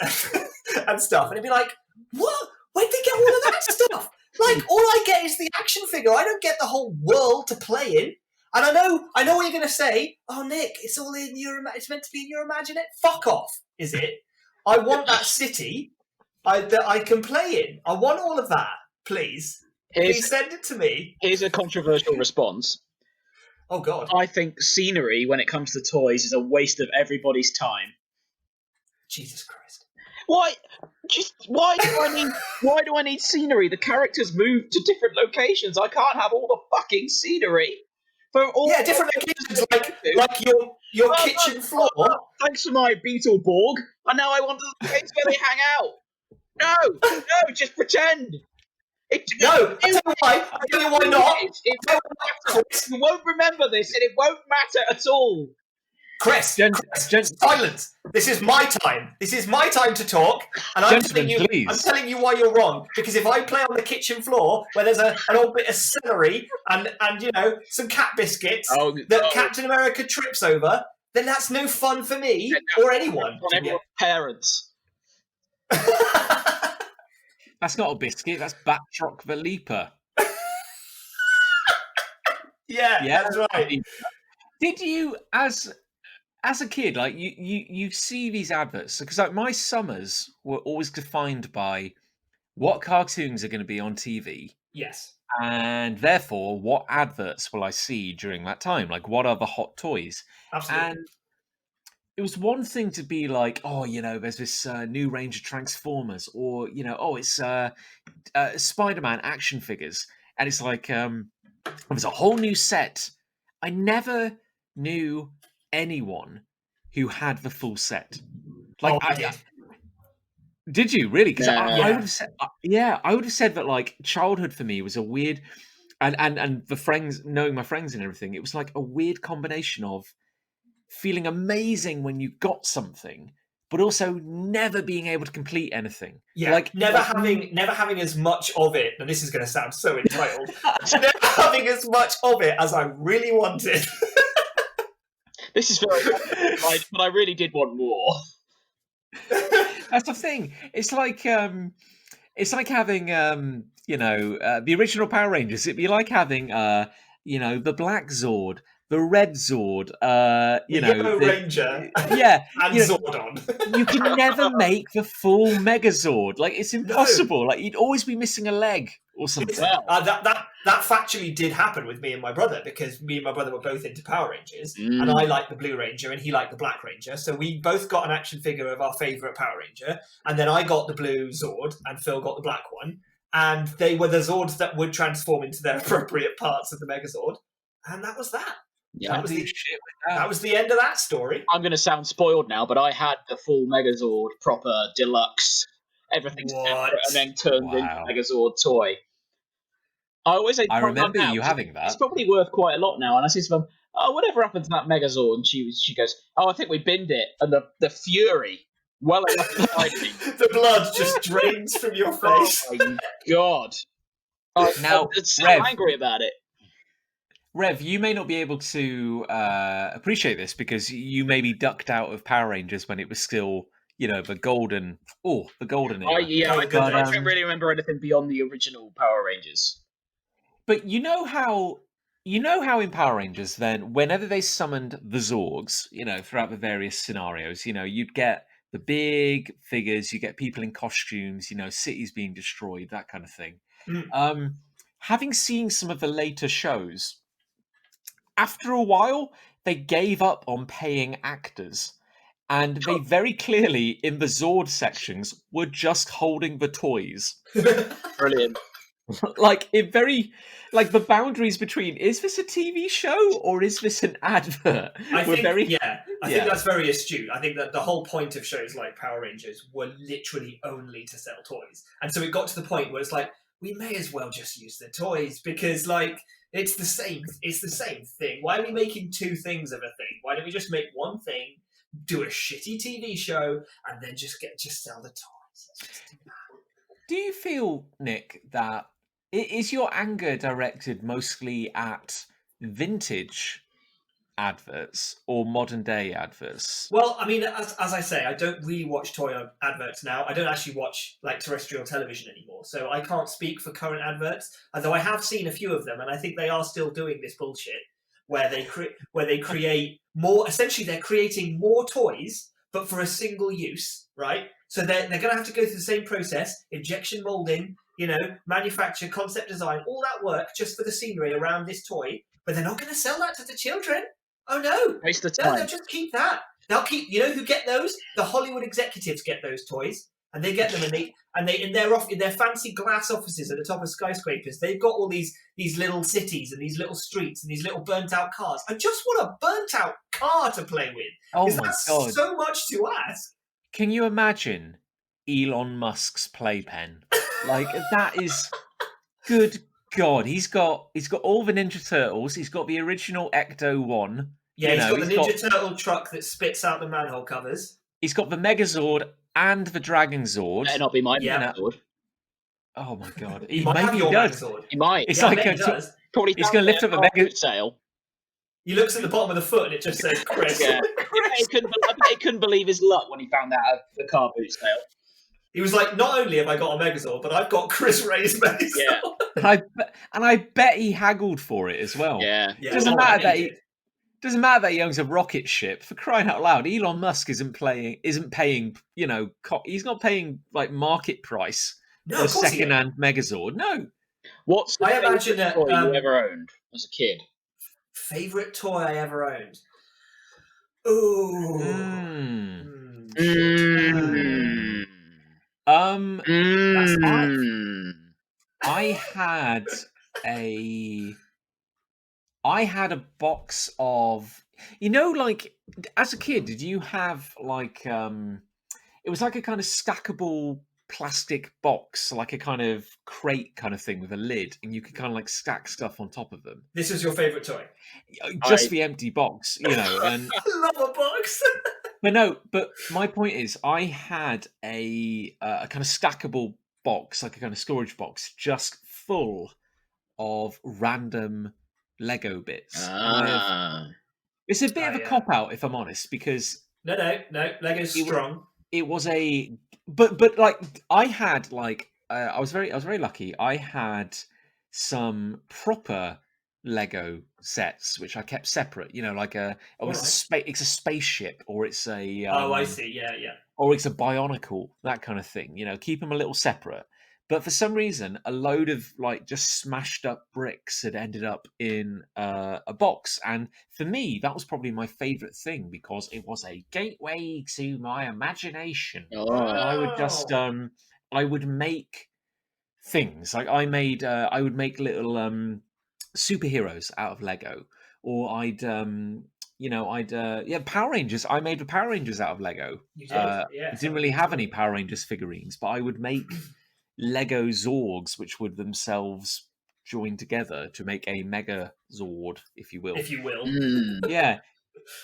and stuff, and it'd be like, what? Where'd they get all of that stuff? Like, all I get is the action figure. I don't get the whole world to play in. And I know what you're going to say. Oh, Nick, it's all in it's meant to be in your imagination. Fuck off, is it? I want that city that I can play in. I want all of that, please. Please send it to me. Here's a controversial response. Oh, God. I think scenery, when it comes to toys, is a waste of everybody's time. Jesus Christ. Why do I need scenery? The characters move to different locations. I can't have all the fucking scenery. Different locations, like your kitchen floor. Thanks for my Beetleborg. And now I want the place where they hang out. No, just pretend. I tell you why not. You won't remember this, and it won't matter at all. Chris, silence. This is my time. This is my time to talk, and I'm telling you why you're wrong. Because if I play on the kitchen floor where there's an old bit of celery and some cat biscuits that Captain America trips over, then that's no fun for me or anyone. On everyone's parents. That's not a biscuit. That's Batroc the Leaper. Yeah, that's right. Did you, as a kid, like you see these adverts? Because like my summers were always defined by what cartoons are going to be on TV. Yes. And therefore, what adverts will I see during that time? Like, what are the hot toys? Absolutely. And it was one thing to be like, there's this new range of Transformers, or it's Spider-Man action figures, and it's like there's a whole new set. I never knew anyone who had the full set. Like, did you really? Because I would have said, I would have said that like childhood for me was a weird, and the friends, knowing my friends and everything, it was like a weird combination of feeling amazing when you got something, but also never being able to complete anything. Yeah, like never having as much of it. And this is going to sound so entitled. Never having as much of it as I really wanted. This is very but I really did want more. That's the thing. It's like having the original Power Rangers. It'd be like having the Black Zord, the Red Zord, The Yellow the Ranger yeah, and you know, Zordon. you can never make the full Megazord. Like it's No. impossible. Like you'd always be missing a leg or something. Well, That factually did happen with me and my brother, because me and my brother were both into Power Rangers, and Mm. I liked the Blue Ranger and he liked the Black Ranger. So we both got an action figure of our favourite Power Ranger, and then I got the blue Zord and Phil got the black one, and they were the Zords that would transform into their appropriate parts of the Megazord, and that was that. Yeah. That was the Shit that was the end of that story. I'm going to sound spoiled now, but I had the full Megazord, proper deluxe, everything What? separate, and then turned Wow. into Megazord toy. I always say, to I my mum remember now, you having that. It's probably worth quite a lot now. And I say to mum, "Oh, whatever happened to that Megazord?" And she goes, "Oh, I think we binned it." And the fury well enough behind me. The blood just drains from your Oh face. my god! Now, I'm so Rev. angry about it. Rev, you may not be able to appreciate this because you maybe ducked out of Power Rangers when it was still, the golden era. I But, don't really remember anything beyond the original Power Rangers. But you know how in Power Rangers then, whenever they summoned the Zorgs, throughout the various scenarios, you'd get the big figures, you get people in costumes, cities being destroyed, that kind of thing. Mm. Having seen some of the later shows, after a while, they gave up on paying actors. And they very clearly, in the Zord sections, were just holding the toys. Brilliant. The boundaries between, is this a TV show or is this an advert? I think Yeah. that's very astute. I think that the whole point of shows like Power Rangers were literally only to sell toys, and so it got to the point where it's like, we may as well just use the toys, because it's the same thing. Why are we making two things of a thing? Why don't we just make one thing, do a shitty TV show, and then just sell the toys? Let's just do that. Do you feel, Nick, that is your anger directed mostly at vintage adverts or modern day adverts? Well, I mean, as I say, I don't really watch toy adverts now. I don't actually watch terrestrial television anymore, so I can't speak for current adverts. Although I have seen a few of them, and I think they are still doing this bullshit where they create more. Essentially, they're creating more toys, but for a single use, right? So they're going to have to go through the same process: injection molding, manufacture, concept design, all that work just for the scenery around this toy. But they're not going to sell that to the children. Oh no! Waste of No, time. they'll just keep that. They'll keep. You know who get those? The Hollywood executives get those toys, and they get them, and they in their fancy glass offices at the top of skyscrapers. They've got all these little cities and these little streets and these little burnt out cars. I just want a burnt out car to play with. Oh Is my that god! so much to ask? Can you imagine Elon Musk's playpen? That is good. God, he's got all the Ninja Turtles. He's got the original Ecto one. Yeah, he's got the Ninja Turtle truck that spits out the manhole covers. He's got the Megazord and the Dragon Zord. Better not be my Yeah. Megazord. Oh my god! He might have your Megazord. He might. It's Yeah, like I bet he does. Probably he's going to lift up a Mega. sale. He looks at the bottom of the foot and it just says Chris. Yeah. I bet he couldn't believe his luck when he found that at the car boot sale. He was like, not only have I got a Megazord, but I've got Chris Ray's Megazord. Yeah. And I bet he haggled for it as well. Yeah. Doesn't matter that he owns a rocket ship. For crying out loud, Elon Musk isn't paying. He's not paying market price for a second-hand Megazord. No. What's the I imagine favourite toy you ever owned as a kid? Favorite toy I ever owned? Ooh. I had a box of, as a kid, did you have it was like a kind of stackable plastic box, like a kind of crate kind of thing with a lid, and you could kind of stack stuff on top of them. This was your favorite toy? Just the empty box, and I love a box. But my point is, I had a kind of stackable box, like a kind of storage box, just full of random Lego bits. It's a bit of a cop out, if I'm honest, because no, Lego's strong. it was a, but like I had like I was very lucky. I had some proper Lego sets which I kept separate. You know, like All it's a right. it's a spaceship, or it's a Oh, I see. Yeah, yeah. or it's a bionicle, that kind of thing. You know, keep them a little separate. But for some reason, a load of like just smashed up bricks had ended up in a box, and for me, that was probably my favourite thing because it was a gateway to my imagination. Oh, I would just Wow. I would make things like I would make little superheroes out of Lego, or I'd yeah, Power Rangers. I made the Power Rangers out of Lego. You did? I Yes, I didn't remember really you have told any me. Power Rangers figurines, but I would make Lego Zorgs, which would themselves join together to make a Mega Zord, if you will. If you will. Yeah,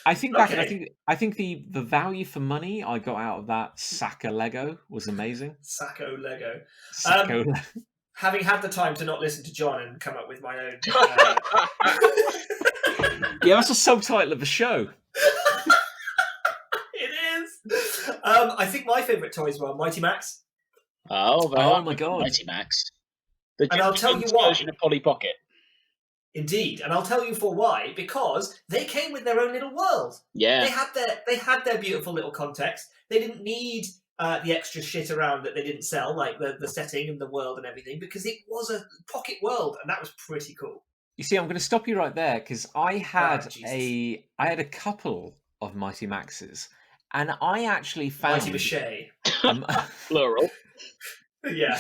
I think Okay. I think the value for money I got out of that sack of Lego was amazing. Sacco Lego. Sacco. Having had the time to not listen to John and come up with my own. Yeah, that's the subtitle of the show. It is. I think my favourite toys were Mighty Max. Oh my god. Mighty Max. The And I'll tell you James why. version of Polly Pocket. Indeed, and I'll tell you for why. Because they came with their own little world. Yeah. They had their beautiful little context. They didn't need the extra shit around that they didn't sell, like the setting and the world and everything, because it was a pocket world, and that was pretty cool. You see, I'm going to stop you right there because I had Jesus. a couple of Mighty Maxes, and I actually found Mighty Mache. Plural. Yeah.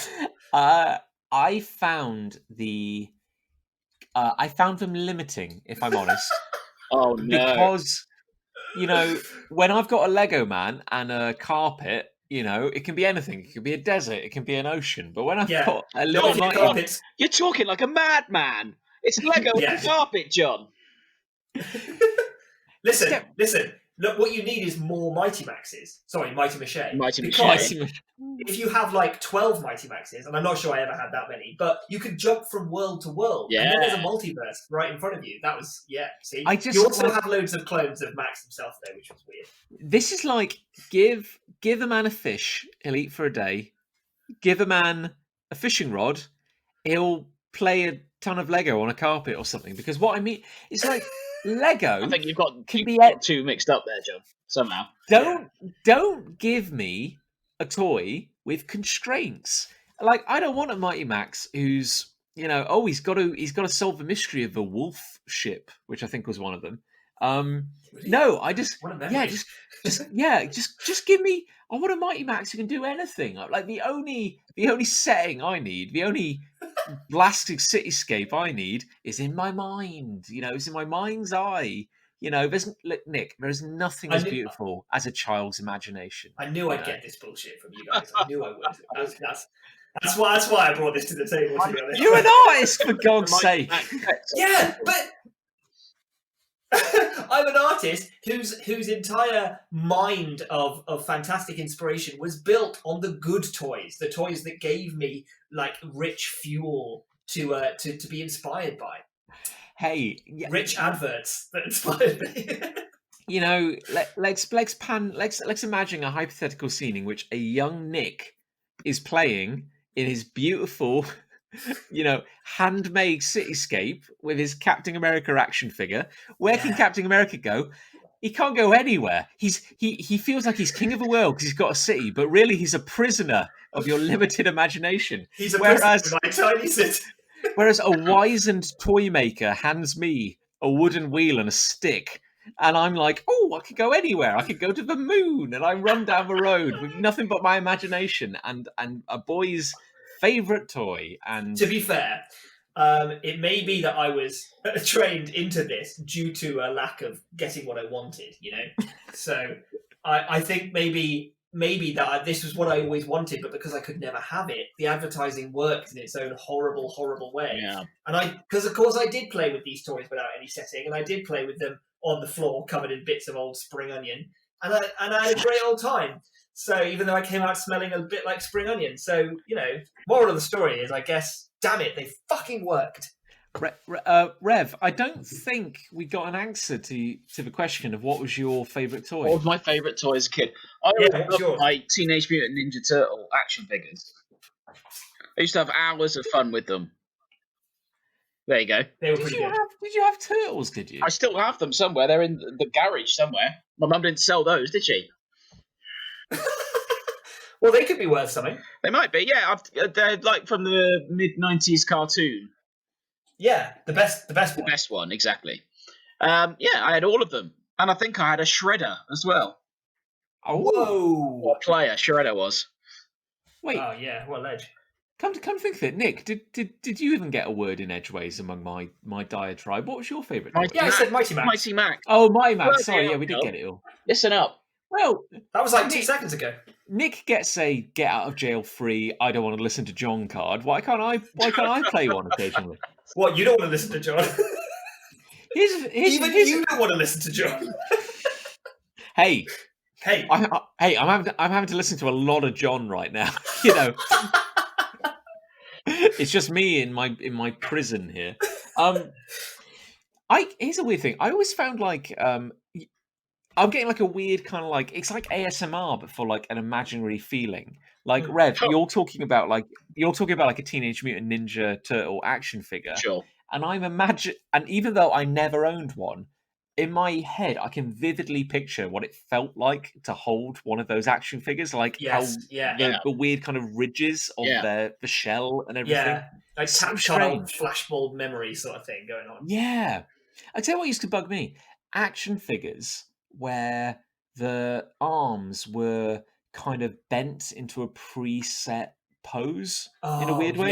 I found I found them limiting, if I'm honest, Oh no. because you know when I've got a Lego man and a carpet, you know it can be anything. It can be a desert, it can be an ocean. But when I've Yeah. got a Not little if your Mighty, carpets. You're talking like a madman. It's Lego Yeah. and carpet, John. Listen, Yeah. listen. Look, what you need is more Mighty Maxes. Sorry, Mighty Mache. Mighty Because Mache. if you have like 12 Mighty Maxes, and I'm not sure I ever had that many, but you could jump from world to world. And then there's a Yeah. multiverse right in front of you. That was, yeah, see? you also have loads of clones of Max himself, though, which was weird. This is like give a man a fish, he'll eat for a day. Give a man a fishing rod, he'll play a ton of Lego on a carpet or something. Because what I mean, it's like Lego. I think you've got two mixed up there, John. Somehow. Don't give me a toy with constraints. Like I don't want a Mighty Max who's he's got to solve the mystery of the wolf ship, which I think was one of them. Really? No, I just What a memory. just give me. I want a Mighty Max who can do anything. Like the only setting I need, the only blasted cityscape I need is in my mind. You know, it's in my mind's eye. You know, Nick, there's nothing as beautiful as a child's imagination. I knew I'd get this bullshit from you guys. I knew I would. That's why I brought this to the table, to be honest. You're an artist, for God's sake. Yeah, but I'm an artist whose entire mind of fantastic inspiration was built on the good toys, the toys that gave me like rich fuel to be inspired by. Hey, rich adverts that inspired me. You know, let's imagine a hypothetical scene in which a young Nick is playing in his beautiful, handmade cityscape with his Captain America action figure. Where can Captain America go? He can't go anywhere. He feels like he's king of the world because he's got a city, but really he's a prisoner of your limited imagination. He's a prisoner of my tiny city. Whereas a wizened toy maker hands me a wooden wheel and a stick, and I'm like, oh, I could go anywhere. I could go to the moon, and I run down the road with nothing but my imagination and a boy's favourite toy. And to be fair, it may be that I was trained into this due to a lack of getting what I wanted, So I think maybe that this was what I always wanted, but because I could never have it, the advertising worked in its own horrible, horrible way. Yeah. And because of course I did play with these toys without any setting, and I did play with them on the floor covered in bits of old spring onion, and I had a great old time. So even though I came out smelling a bit like spring onion, so moral of the story is, I guess, damn it, they fucking worked. Rev, I don't think we got an answer to the question of what was your favourite toy. What was my favourite toy as a kid? I Yeah, always what's loved yours? my Teenage Mutant Ninja Turtle action figures. I used to have hours of fun with them. There you go. They were Did pretty you good. have turtles? Did you? I still have them somewhere. They're in the garage somewhere. My mum didn't sell those, did she? Well, they could be worth something. They might be. Yeah, they're like from the mid-90s cartoon. Yeah, the best The one. best one, exactly. Yeah, I had all of them. And I think I had a Shredder as well. Oh, Whoa! What player Shredder was. wait. Oh yeah, what a ledge. Come to think of it, Nick, did you even get a word in edgeways among my diatribe? What was your favourite toy? Yeah, I said Mighty Max. Mighty Max. Oh, my man. Well, Sorry, there yeah, we we did go. get it all. Listen up. Well, That was like 2 Nick- seconds ago. Nick gets a get out of jail free. I don't want to listen to John card. Why can't I play one occasionally? What, you don't want to listen to John? Even Here's you don't want to listen to John. hey, Hey, I'm having to listen to a lot of John right now. You know, it's just me in my prison here. Here's a weird thing. I always found like I'm getting like a weird kind of like it's like ASMR but for like an imaginary feeling. Like Rev, you're talking about like a Teenage Mutant Ninja Turtle action figure, Sure. and and even though I never owned one, in my head I can vividly picture what it felt like to hold one of those action figures, like Yes, how yeah. the weird kind of ridges of Yeah. the shell and everything. yeah, like So tactile strange. flashbulb memory sort of thing going on. Yeah. I tell you what used to bug me. Action figures where the arms were kind of bent into a preset pose in a weird way.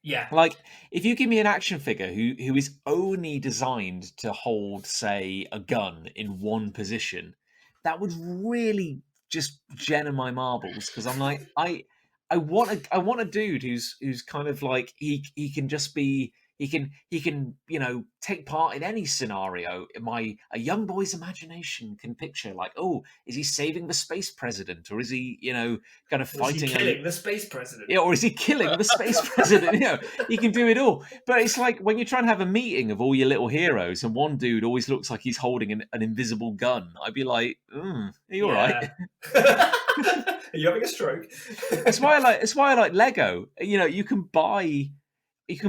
Yeah. Like if you give me an action figure who is only designed to hold, say, a gun in one position, that would really just gem my marbles because I'm like I want a dude who's kind of like he can just be he can take part in any scenario. A young boy's imagination can picture like, oh, is he saving the space president or is he kind of Was he fighting killing the space president? yeah, or is he killing the space president? He can do it all. But it's like when you try and have a meeting of all your little heroes, and one dude always looks like he's holding an invisible gun. I'd be like, are you all right? Are you having a stroke? It's why I like Lego. You can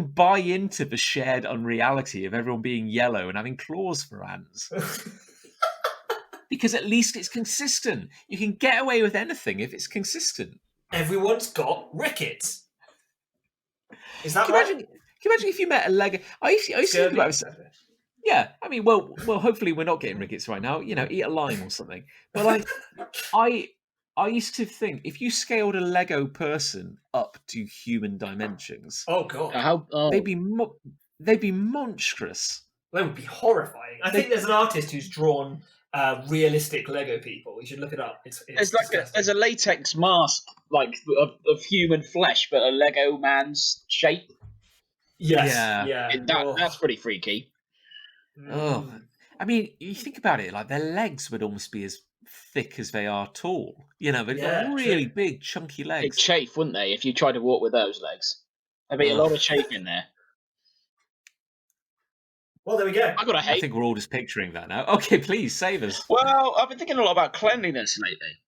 buy into the shared unreality of everyone being yellow and having claws for hands. Because at least it's consistent. You can get away with anything if it's consistent. Everyone's got rickets. Is that Can right? you imagine if you met a Lego? I used to think about it. Yeah, I mean, well, hopefully we're not getting rickets right now. Eat a lime or something. But like, I used to think if you scaled a Lego person up to human dimensions, Oh god, they'd be monstrous. that would be horrifying. I think there's an artist who's drawn realistic Lego people. You should look it up. It's There's a latex mask like of human flesh, but a Lego man's shape. yes, Yeah. That's pretty freaky. Oh, I mean, you think about it, like their legs would almost be as thick as they are tall. They've got really big, chunky They'd legs. chafe, wouldn't they, if you tried to walk with those legs? There'd be a lot of chafe in there. Well, there we go. I got a I hate. think we're all just picturing that now. Okay, please save us. Well, I've been thinking a lot about cleanliness lately.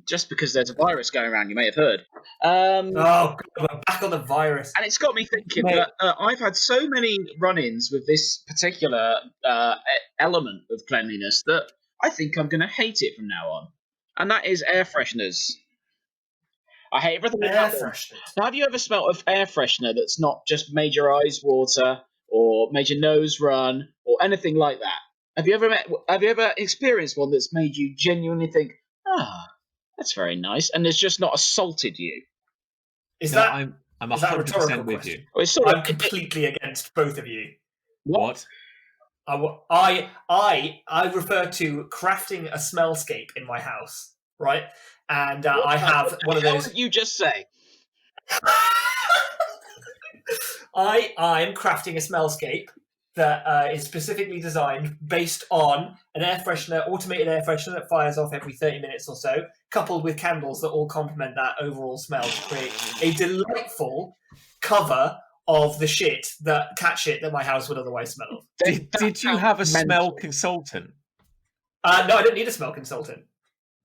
Just because there's a virus going around, you may have heard. Oh god, we're back on the virus. And it's got me thinking Mate. that I've had so many run-ins with this particular element of cleanliness that I think I'm going to hate it from now on. And that is air fresheners. I hate everything Air about them. fresheners. Now, have you ever smelt of air freshener that's not just made your eyes water or made your nose run or anything like that? Have you ever experienced one that's made you genuinely think, that's very nice, and it's just not assaulted you? Is No, that? I'm is that a 100% rhetorical with question? you. Well, it's sort I'm of completely against both of you. What? I refer to crafting a smellscape in my house, right? And I have one of What those. did you just say? I'm crafting a smellscape that is specifically designed based on an air freshener, automated air freshener that fires off every 30 minutes or so, coupled with candles that all complement that overall smell to create a delightful cover of the cat shit that my house would otherwise smell of. Did you have a smell consultant? No, I don't need a smell consultant.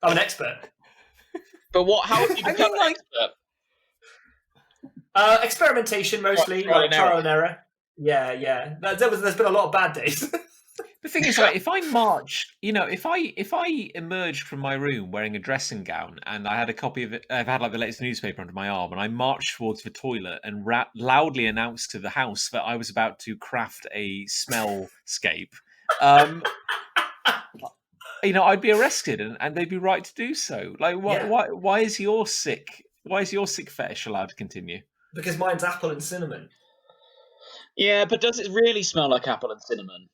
I'm an expert. But how have you become an expert? Experimentation mostly, Trial and error. Yeah. There's been a lot of bad days. The thing is, like, if I march, if I emerged from my room wearing a dressing gown and I had a copy of it, I've had like the latest newspaper under my arm, and I marched towards the toilet and loudly announced to the house that I was about to craft a smellscape, I'd be arrested, and they'd be right to do so. Like, why is your sick fetish allowed to continue? Because mine's apple and cinnamon. Yeah, but does it really smell like apple and cinnamon?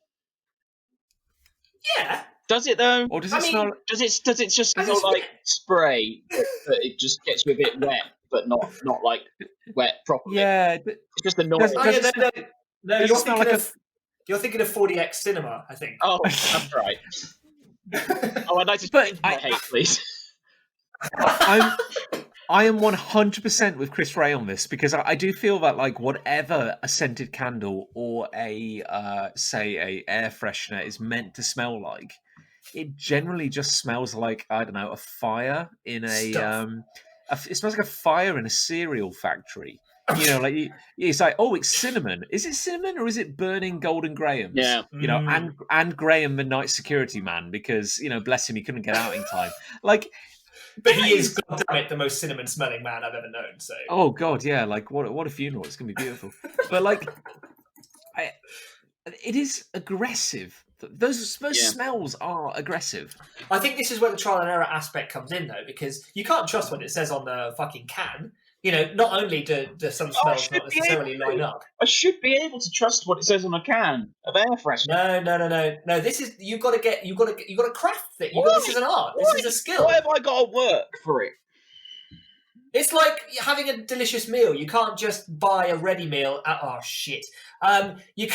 Yeah. Does it though? Or does it smell? Does it just smell like spray, but it just gets you a bit wet, but not like wet properly? Yeah, it's just annoying. No, you're thinking of 40X Cinema, I think. Oh, that's right. I'd like to speak my hate, please. I am 100% with Chris Ray on this, because I do feel that, like, whatever a scented candle or a air freshener is meant to smell like, it generally just smells like, I don't know, a fire in it smells like a fire in a cereal factory. It's like, oh, it's cinnamon. Is it cinnamon or is it burning Golden Grahams? Yeah. And Graham, the night security man, because bless him, he couldn't get out in time. Like. But he is, goddammit, the most cinnamon-smelling man I've ever known. So. Oh God, yeah! Like what a funeral! It's gonna be beautiful. But like, it is aggressive. Those smells are aggressive. I think this is where the trial and error aspect comes in, though, because you can't trust what it says on the fucking can. Not only do some smells not necessarily line up. I should be able to trust what it says on a can of air freshener. No. This is you got to craft it. This is an art. This is a skill. Why have I got to work for it? It's like having a delicious meal. You can't just buy a ready meal. You've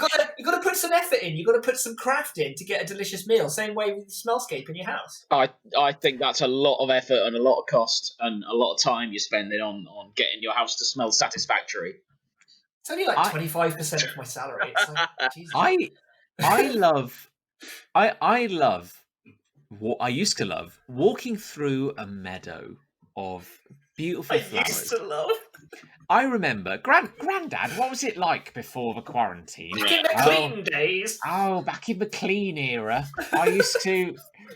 got to put some effort in. You've got to put some craft in to get a delicious meal. Same way with the smellscape in your house. I think that's a lot of effort and a lot of cost and a lot of time you're spending on getting your house to smell satisfactory. It's only like 25% of my salary. It's like, Jesus. I love what I used to love, walking through a meadow of beautiful flowers. Used to love. I remember, Grandad, what was it like before the quarantine? Back in the clean days. Oh, back in the clean era.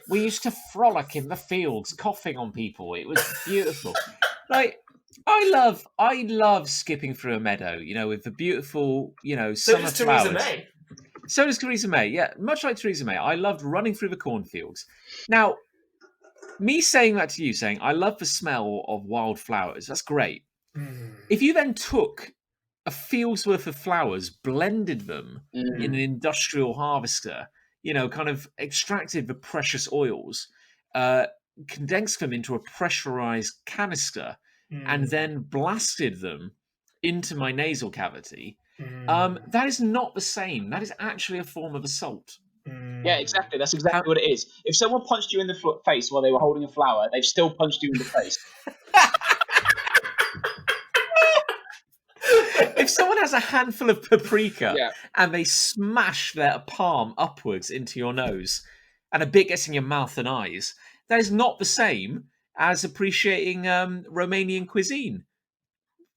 We used to frolic in the fields, coughing on people. It was beautiful. Like, I love skipping through a meadow, with the beautiful, summer flowers. Theresa May. So does Theresa May, yeah. Much like Theresa May, I loved running through the cornfields. Now, me saying that to you, saying, I love the smell of wildflowers, that's great. If you then took a field's worth of flowers, blended them in an industrial harvester, kind of extracted the precious oils, condensed them into a pressurized canister, and then blasted them into my nasal cavity, that is not the same. That is actually a form of assault. Yeah, exactly. That's exactly what it is. If someone punched you in the face while they were holding a flower, they've still punched you in the face. If someone has a handful of paprika and they smash their palm upwards into your nose and a bit gets in your mouth and eyes, that is not the same as appreciating Romanian cuisine.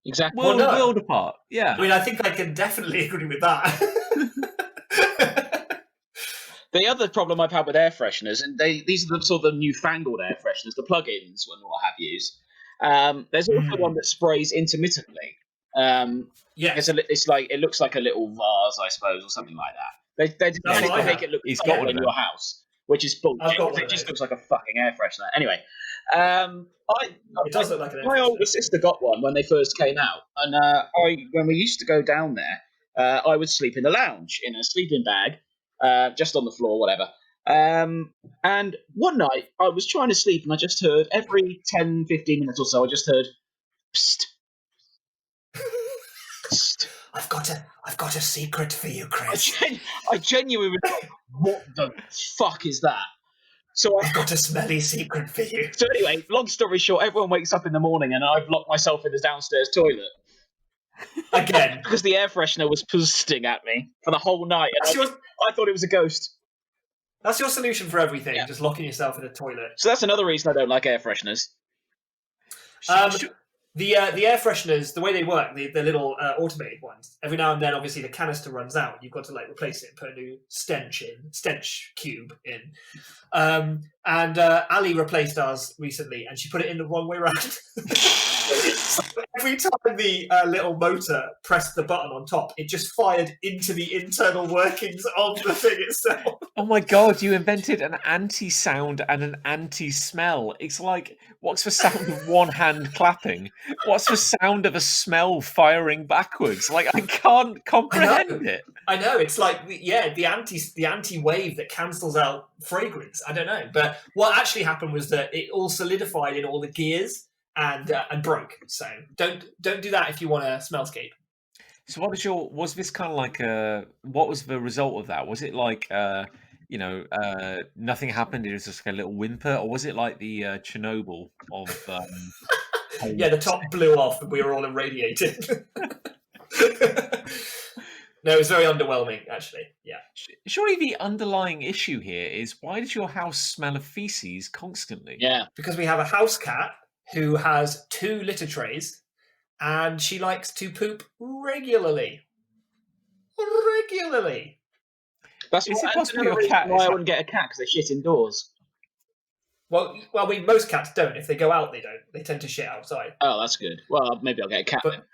Exactly. World apart. Yeah. I mean, I think I can definitely agree with that. The other problem I've had with air fresheners, and these are the sort of newfangled air fresheners, the plug-ins and what have yous. There's also one that sprays intermittently. It's like it looks like a little vase, I suppose, or something like that. They make it look cool in your house, which is bullshit. It just looks like a fucking air freshener. Anyway, it does look like an air freshener. My older sister got one when they first came out, and when we used to go down there, I would sleep in the lounge in a sleeping bag, just on the floor, whatever. And one night I was trying to sleep, and I just heard every 10, 15 minutes or so, I just heard, psst. I've got a secret for you, Chris. I genuinely was like, what the fuck is that? So I've got a smelly secret for you. So anyway, long story short, everyone wakes up in the morning and I've locked myself in the downstairs toilet. Again. Because the air freshener was persisting at me for the whole night. And I thought it was a ghost. That's your solution for everything, Yeah. just locking yourself in a toilet. So that's another reason I don't like air fresheners. The air fresheners, the way they work, the little automated ones, every now and then, obviously, the canister runs out. You've got to replace it and put a new stench cube in. And Ali replaced ours recently, and she put it in the wrong way around. So every time the little motor pressed the button on top, it just fired into the internal workings of the thing itself. Oh my god, you invented an anti-sound and an anti-smell. It's like, what's the sound of one hand clapping? What's the sound of a smell firing backwards? I can't comprehend it. I know, it's like, the anti-wave that cancels out fragrance. I don't know. But what actually happened was that it all solidified in all the gears and broke. So don't do that if you want a smellscape. So was this kind of like what was the result of that? Was it like, nothing happened, it was just a little whimper, or was it like the Chernobyl of... yeah, the top blew off and we were all irradiated. No, it was very underwhelming, actually. Yeah. Surely the underlying issue here is, why does your house smell of feces constantly? Yeah. Because we have a house cat who has 2 litter trays, and she likes to poop regularly. That's Is it that's possible another your cat reason why is- I wouldn't get a cat, because they shit indoors. Well, most cats don't. If they go out, they don't. They tend to shit outside. Oh, that's good. Well, maybe I'll get a cat then. But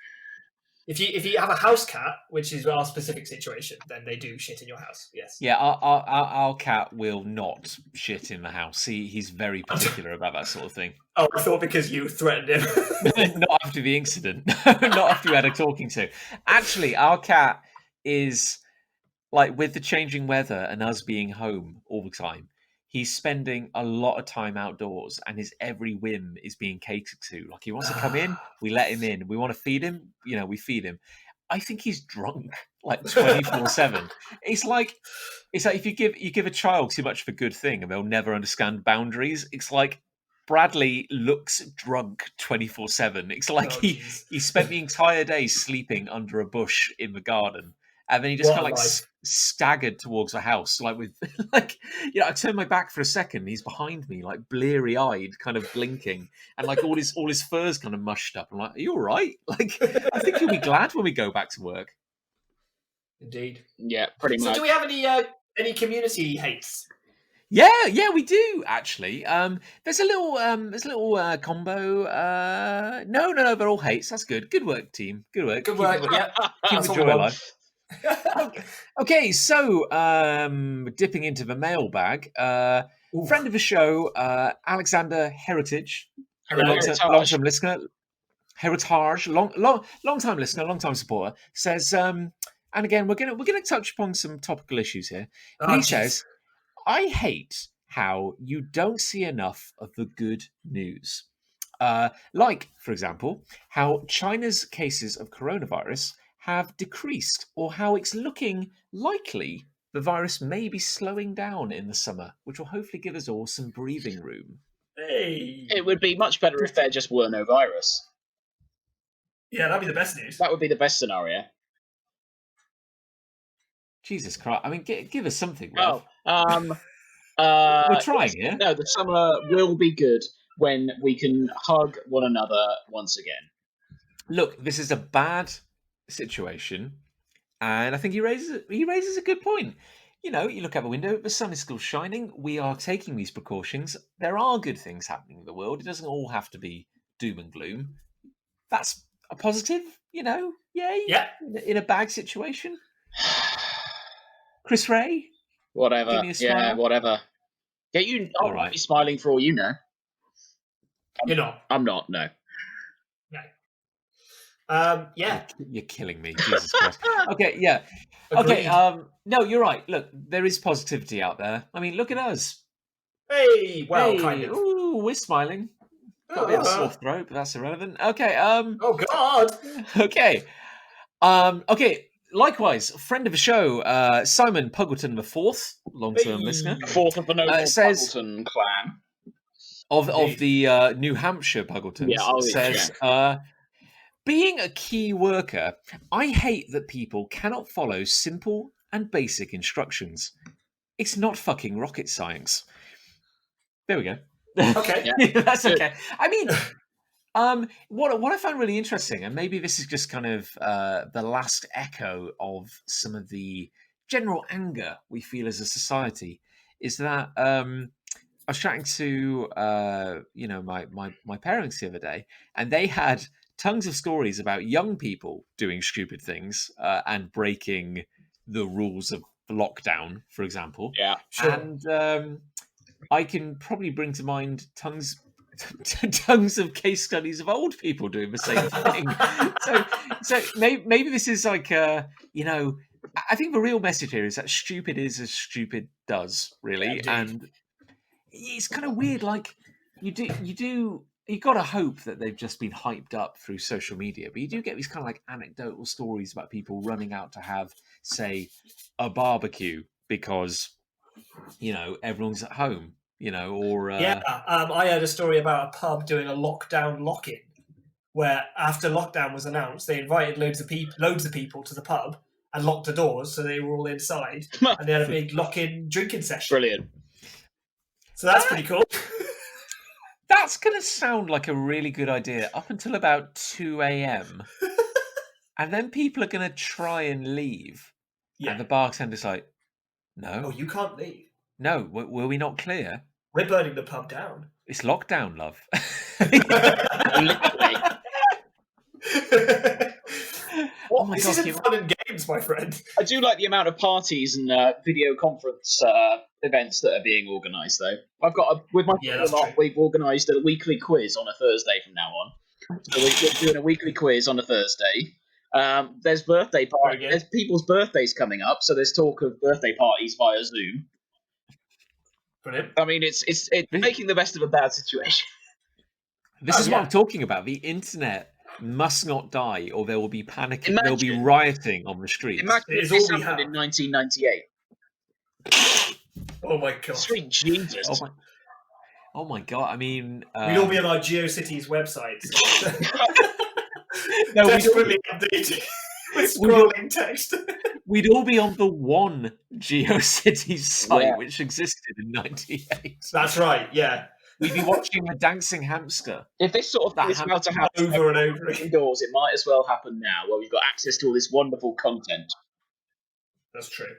if you have a house cat, which is our specific situation, then they do shit in your house. Yes. Yeah, our cat will not shit in the house. He's very particular about that sort of thing. Oh, I thought because you threatened him. Not after the incident. Not after you had a talking to. Actually, our cat is, like, with the changing weather and us being home all the time, he's spending a lot of time outdoors, and his every whim is being catered to. Like, he wants to come in, we let him in. We want to feed him, we feed him. I think he's drunk, like 24/7. It's like if you give a child too much of a good thing and they'll never understand boundaries. It's like Bradley looks drunk 24/7. It's like he spent the entire day sleeping under a bush in the garden. And then he just What kind a of life. staggered towards the house, with I turned my back for a second. He's behind me, like bleary eyed, kind of blinking, and like all his fur's kind of mushed up. I'm like, are you all right? Like, I think you'll be glad when we go back to work. Indeed. Yeah, pretty So, much. do we have any community hates? Yeah, we do actually. There's a little combo. No, they're all hates. That's good. Good work, team. Good work. Good work. Yeah. Keep That's the all we joy want. alive. Okay, so dipping into the mailbag, Ooh. friend of the show, Alexander Heritage, Hello. long-term listener, Heritage, long-time listener, long-time supporter, says, and again we're gonna touch upon some topical issues here. But he says, I hate how you don't see enough of the good news. Like, for example, how China's cases of coronavirus have decreased, or how it's looking likely the virus may be slowing down in the summer, which will hopefully give us all some breathing room. Hey. It would be much better if there just were no virus. Yeah, that'd be the best news. That would be the best scenario. Jesus Christ! I mean, give us something. Oh, Rev. we're We're trying here. No, the summer will be good when we can hug one another once again. Look, this is a bad situation, and I think he raises a good point. You look out the window, the sun is still shining. We are taking these precautions. There are good things happening in the world. It doesn't all have to be doom and gloom. That's a positive, yay. Yeah. In a bad situation. Chris Ray? Whatever. Give me a smile. Yeah, whatever. Yeah, All I'll right. be smiling for all you know. You're not. I'm not, no. Yeah. You're killing me, Jesus Christ. Okay, yeah. Agreed. Okay, no, you're right. Look, there is positivity out there. I mean, look at us. Hey. Well, Hey, kind of. Ooh, we're smiling. Got a bit of a sore throat, but that's irrelevant. Okay, Oh God. okay. Okay, likewise, friend of the show, Simon Puggleton IV, long-term Hey. listener, Fourth of the noble says- Puggleton clan. of the New Hampshire Puggletons, Yeah, says, Being a key worker, I hate that people cannot follow simple and basic instructions. It's not fucking rocket science. There we go. Okay. Yeah. That's Good. okay. I mean, what I found really interesting, and maybe this is just kind of the last echo of some of the general anger we feel as a society, is that I was chatting to my parents the other day, and they had tons of stories about young people doing stupid things and breaking the rules of lockdown, for example. Yeah. Sure. And I can probably bring to mind tons of case studies of old people doing the same thing. so maybe this is like I think the real message here is that stupid is as stupid does, really. Yeah, indeed. And it's kind of weird, like you gotta hope that they've just been hyped up through social media, but you do get these kind of like anecdotal stories about people running out to have, say, a barbecue because everyone's at home, or Yeah, I heard a story about a pub doing a lockdown lock-in, where after lockdown was announced, they invited loads of people to the pub and locked the doors, so they were all inside, and they had a big lock-in drinking session. Brilliant. So that's pretty cool. That's gonna sound like a really good idea up until about 2 a.m. and then people are gonna try and leave, Yeah. and the bartender's like, Oh, "No, you can't leave. no, were we not clear? We're burning the pub down. It's lockdown, love." Literally. Oh my This God, isn't fun and games, my friend. I do like the amount of parties and video conference events that are being organised, though. I've got with my Yeah, that's lot, true. we've organised a weekly quiz on a Thursday from now on. So we're doing a weekly quiz on a Thursday. There's birthday Very parties. good. There's people's birthdays coming up, so there's talk of birthday parties via Zoom. Brilliant. I mean, it's making the best of a bad situation. This is what yeah. I'm talking about. The internet must not die, or there will be panicking. There will be Imagine- rioting on the streets. Imagine It is if this all we happened have. in 1998. Oh my god. Sweet Jesus. Oh my God! I mean, We'd all be on our GeoCities websites. no, Desperately updating with scrolling text. we'd all be on the one GeoCities site Yeah. which existed in '98. That's right, yeah. We'd be watching a dancing hamster. If this sort of That thing is about to happen Over and over again. indoors, it might as well happen now, where we've got access to all this wonderful content. That's true.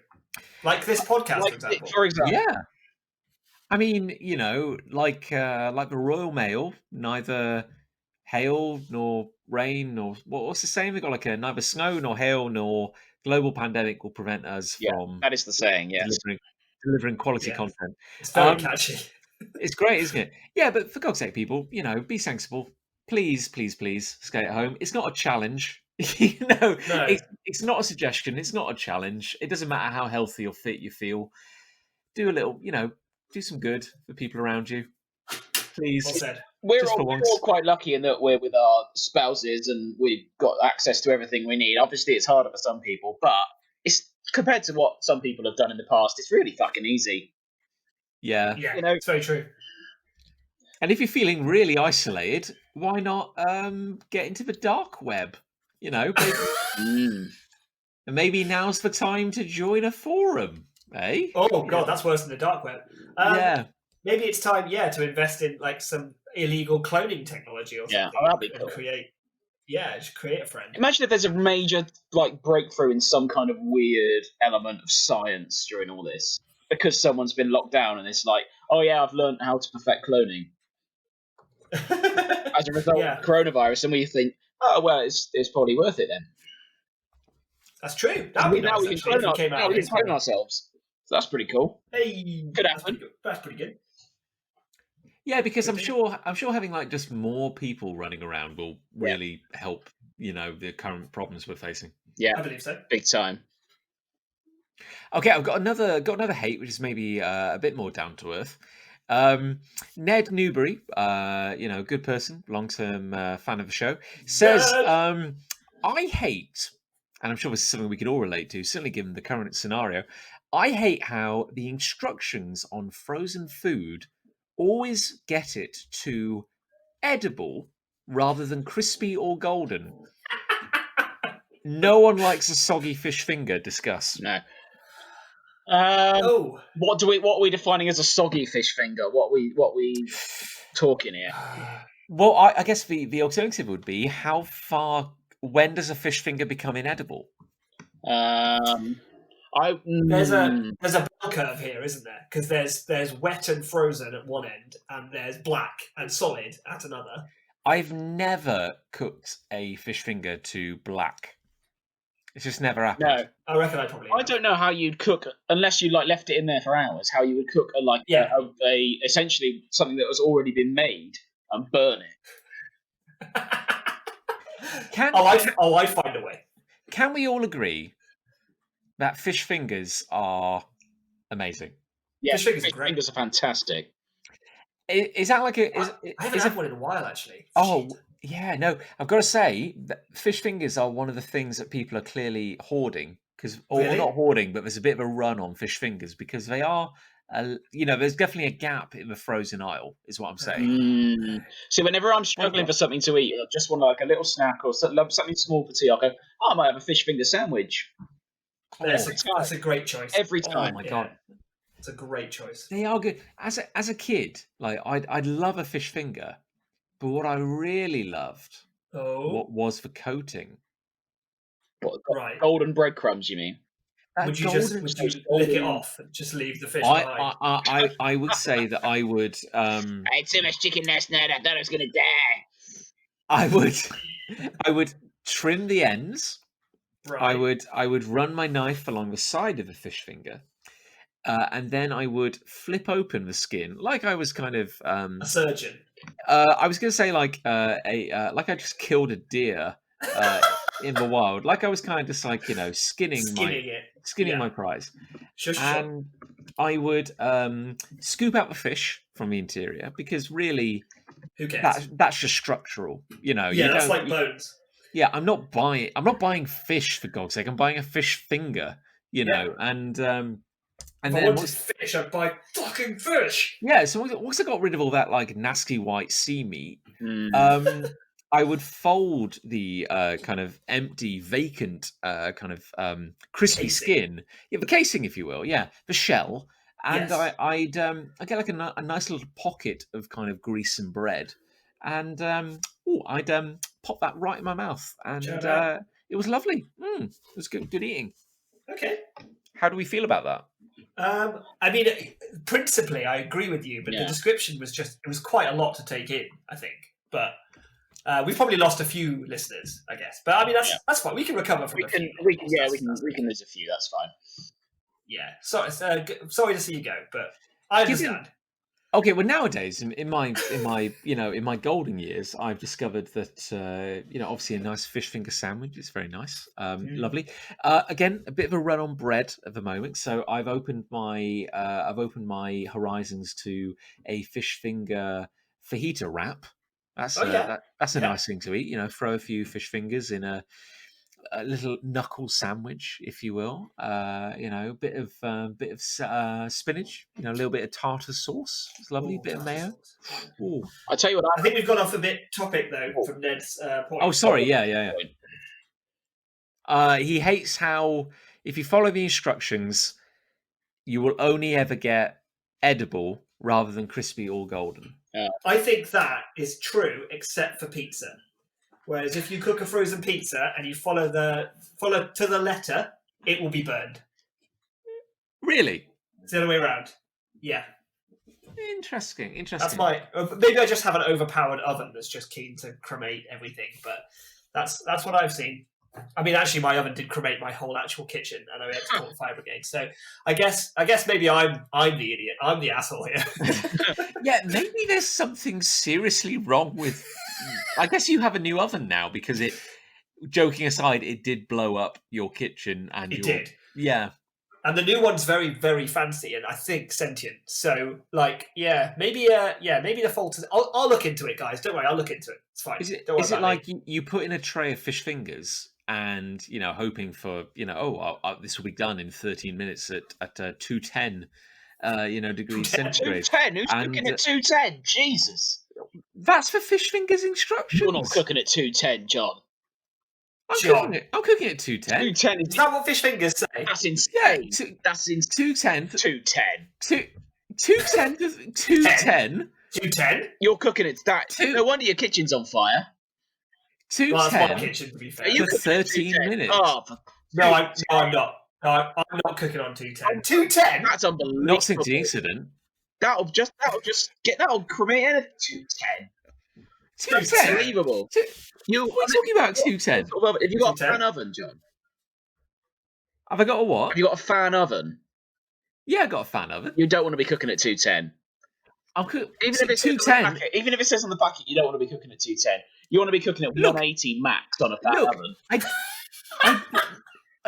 Like this podcast, for example. For example, Yeah. I mean, like the Royal Mail, neither hail nor rain nor what's the saying? They got like neither snow nor hail nor global pandemic will prevent us from that is the saying. Yes. delivering quality Yeah. content. It's very catchy. It's great, isn't it? Yeah, but for God's sake, people, be sensible. Please, please, please stay at home. It's not a challenge. No. It's not a suggestion. It's not a challenge. It doesn't matter how healthy or fit you feel. Do a little, do some good for people around you. Please. Well said. We're Just for all once. quite lucky in that we're with our spouses and we've got access to everything we need. Obviously, it's harder for some people, but it's compared to what some people have done in the past, it's really fucking easy. Yeah. Yeah, You know- it's very true. And if you're feeling really isolated, why not get into the dark web? Maybe now's the time to join a forum, eh? Oh god, that's worse than the dark web. Yeah. Maybe it's time, to invest in like some illegal cloning technology or something. Yeah, that'd be and cool. just create a friend. Imagine if there's a major breakthrough in some kind of weird element of science during all this, because someone's been locked down and it's like, oh yeah, I've learned how to perfect cloning as a result of coronavirus, and we think, oh well, it's probably worth it then. That's true. That'd be now nice, we can actually, if it came out. we can clone ourselves. So that's pretty cool. Hey, Could that's happen. pretty good. That's pretty good. Yeah, because I'm Good sure having like just more people running around will really help, the current problems we're facing. Yeah, I believe so. big time. Okay, I've got another hate, which is maybe a bit more down to earth. Ned Newbury, good person, long-term fan of the show, says, I hate, and I'm sure this is something we could all relate to, certainly given the current scenario, I hate how the instructions on frozen food always get it to edible rather than crispy or golden. No one likes a soggy fish finger. Discuss. No. Oh, What are we defining as a soggy fish finger? What we talking here? Well, I guess the alternative would be how far. When does a fish finger become inedible? there's a bell curve here, isn't there? Because there's wet and frozen at one end, and there's black and solid at another. I've never cooked a fish finger to black. It's just never happened. No, I reckon I probably. I don't know how you'd cook unless you like left it in there for hours. How you would cook a essentially something that has already been made and burn it. I find a way. Can we all agree that fish fingers are amazing? Yeah, Fish fingers are great. fingers are fantastic. Is that like a? I haven't had one in a while, actually. Oh, Shit. yeah, no. I've got to say that fish fingers are one of the things that people are clearly hoarding or Really? not hoarding, but there's a bit of a run on fish fingers because they are. There's definitely a gap in the frozen aisle, is what I'm saying. See, whenever I'm struggling for something to eat, I just want like a little snack or something small for tea. I'll go, I might have a fish finger sandwich. That's a great choice. Every time. Oh my god, it's a great choice. they are good. As a kid, like I'd love a fish finger, but what I really loved was the coating. Right. Golden breadcrumbs, you mean? Would you lick it off and just leave the fish behind? I would say that I would. I ate too much chicken last night. I thought I was going to die. I would trim the ends. Right. I would run my knife along the side of the fish finger, and then I would flip open the skin like I was kind of a surgeon. I was going to say like like I just killed a deer in the wild, like I was kind of just like skinning my prize. Sure. And I would scoop out the fish from the interior because really, who cares? That's just structural, Yeah, that's like bones. Yeah, I'm not buying fish for God's sake. I'm buying a fish finger, and then I wanted fish, I'd buy fucking fish. Yeah, so once I got rid of all that like nasty white sea meat, I would fold the kind of empty, vacant, kind of crispy skin, the casing, if you will, the shell, and yes. I'd get like a nice little pocket of kind of grease and bread, and I'd pop that right in my mouth, and it was lovely. It was good eating. Okay. How do we feel about that? I mean, principally, I agree with you, but the description was quite a lot to take in, I think. But we've probably lost a few listeners, I guess. But I mean, that's fine. We can recover from we can lose a few. That's fine. Yeah. Sorry to see you go, but I understand. Okay, well, nowadays in my golden years, I've discovered that obviously a nice fish finger sandwich is very nice, lovely. Again, a bit of a run on bread at the moment, so I've opened my horizons to a fish finger fajita wrap. That's a nice thing to eat. Throw a few fish fingers in a little knuckle sandwich, if you will. A bit of spinach. A little bit of tartar sauce. It's lovely. A bit of mayo. Ooh. I'll tell you what. I think we've gone off a bit topic though from Ned's point. Oh, sorry. Yeah. He hates how if you follow the instructions, you will only ever get edible rather than crispy or golden. I think that is true, except for pizza. Whereas if you cook a frozen pizza and you follow to the letter, it will be burned. Really? It's the other way around. Yeah. Interesting. That's maybe I just have an overpowered oven that's just keen to cremate everything, but that's what I've seen. I mean, actually, my oven did cremate my whole actual kitchen, and I had to call the fire brigade. So I guess maybe I'm the idiot. I'm the asshole here. Yeah, maybe there's something seriously wrong with. I guess you have a new oven now because it. Joking aside, it did blow up your kitchen, and it did. Yeah. And the new one's very, very fancy, and I think sentient. So, maybe the fault is. I'll look into it, guys. Don't worry, I'll look into it. It's fine. Is it like you put in a tray of fish fingers? And hoping for this will be done in 13 minutes at 210 degrees centigrade. 210? Who's cooking at 210? Jesus, that's for fish fingers instructions. You're not cooking at 210, John. John. I'm cooking it 210. 210 Is is that what fish fingers say? that's Yeah, insane. That's insane. 210. 210. 210 to 210. 210? You're cooking it. No wonder your kitchen's on fire. Well, that's my 210 kitchen, to be fair. Are you for cooking at 13 210? minutes. Oh, No, I'm not. No, I'm not cooking on 210. 210? that's unbelievable. Not since the incident. That'll cremate anything. 210. 210. Unbelievable. What are you talking about 210? Have you got a 210? fan oven, John? Have I got a what? Have you got a fan oven? Yeah, I got a fan of it. You don't want to be cooking at 210. I'm cooking Even if it says on the 210. packet, even if it says on the packet, you don't want to be cooking at 210. You want to be cooking at 180 max on a fan oven.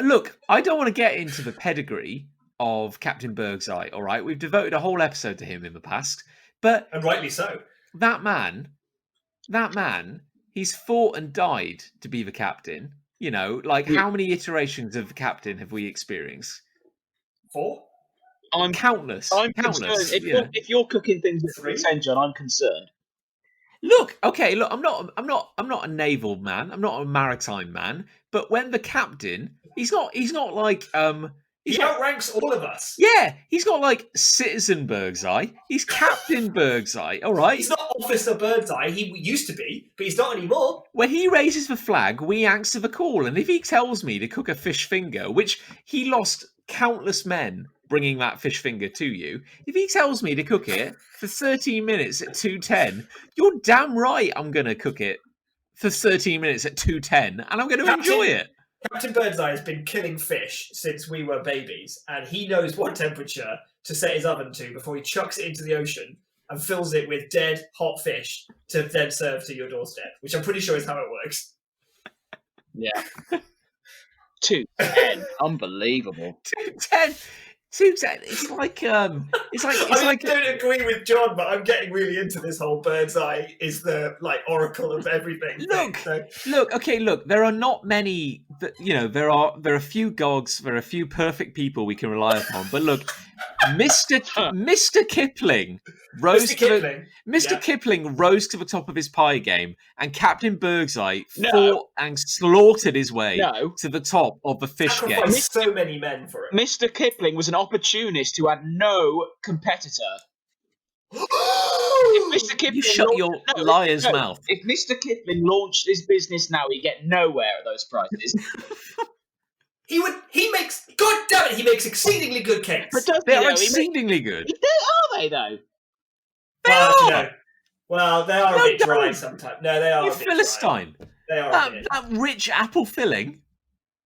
Look, I don't want to get into the pedigree of Captain Birdseye, all right? We've devoted a whole episode to him in the past. But And rightly so. that man, he's fought and died to be the captain. You know, like how many iterations of the captain have we experienced? 4? Countless. I'm countless. concerned. If you're cooking things at 3? 310, John, I'm concerned. Look, I'm not a naval man. I'm not a maritime man. But when the captain, he's not like He outranks all of us. yeah, he's not like Citizen Birdseye. He's Captain Birdseye. All right. He's not Officer Birdseye. He used to be, but he's not anymore. When he raises the flag, we answer the call. And if he tells me to cook a fish finger, which he lost countless men bringing that fish finger to you, if he tells me to cook it for 13 minutes at 210, you're damn right I'm going to cook it for 13 minutes at 210, and I'm going to enjoy it. Captain Birdseye has been killing fish since we were babies, and he knows what temperature to set his oven to before he chucks it into the ocean and fills it with dead, hot fish to then serve to your doorstep, which I'm pretty sure is how it works. Yeah. 210. Unbelievable. 210. It's like I don't agree with John, but I'm getting really into this whole Birdseye is the oracle of everything. Look. There are not many. There are a few gods. There are a few perfect people we can rely upon. But look, Mr. Kipling rose Kipling rose to the top of his pie game, and Captain Birdseye fought and slaughtered his way to the top of the fish game. Sacrificed so many men for it. Mr. Kipling was an opportunist who had no competitor. If Mr. Kipling You shut your liar's mouth. If Mr. Kipling launched his business now, he'd get nowhere at those prices. He makes exceedingly good cakes. But they are exceedingly good. Are they though? Well, they are a bit dry sometimes. No, they are. You a bit Philistine. Dry. They are that rich apple filling.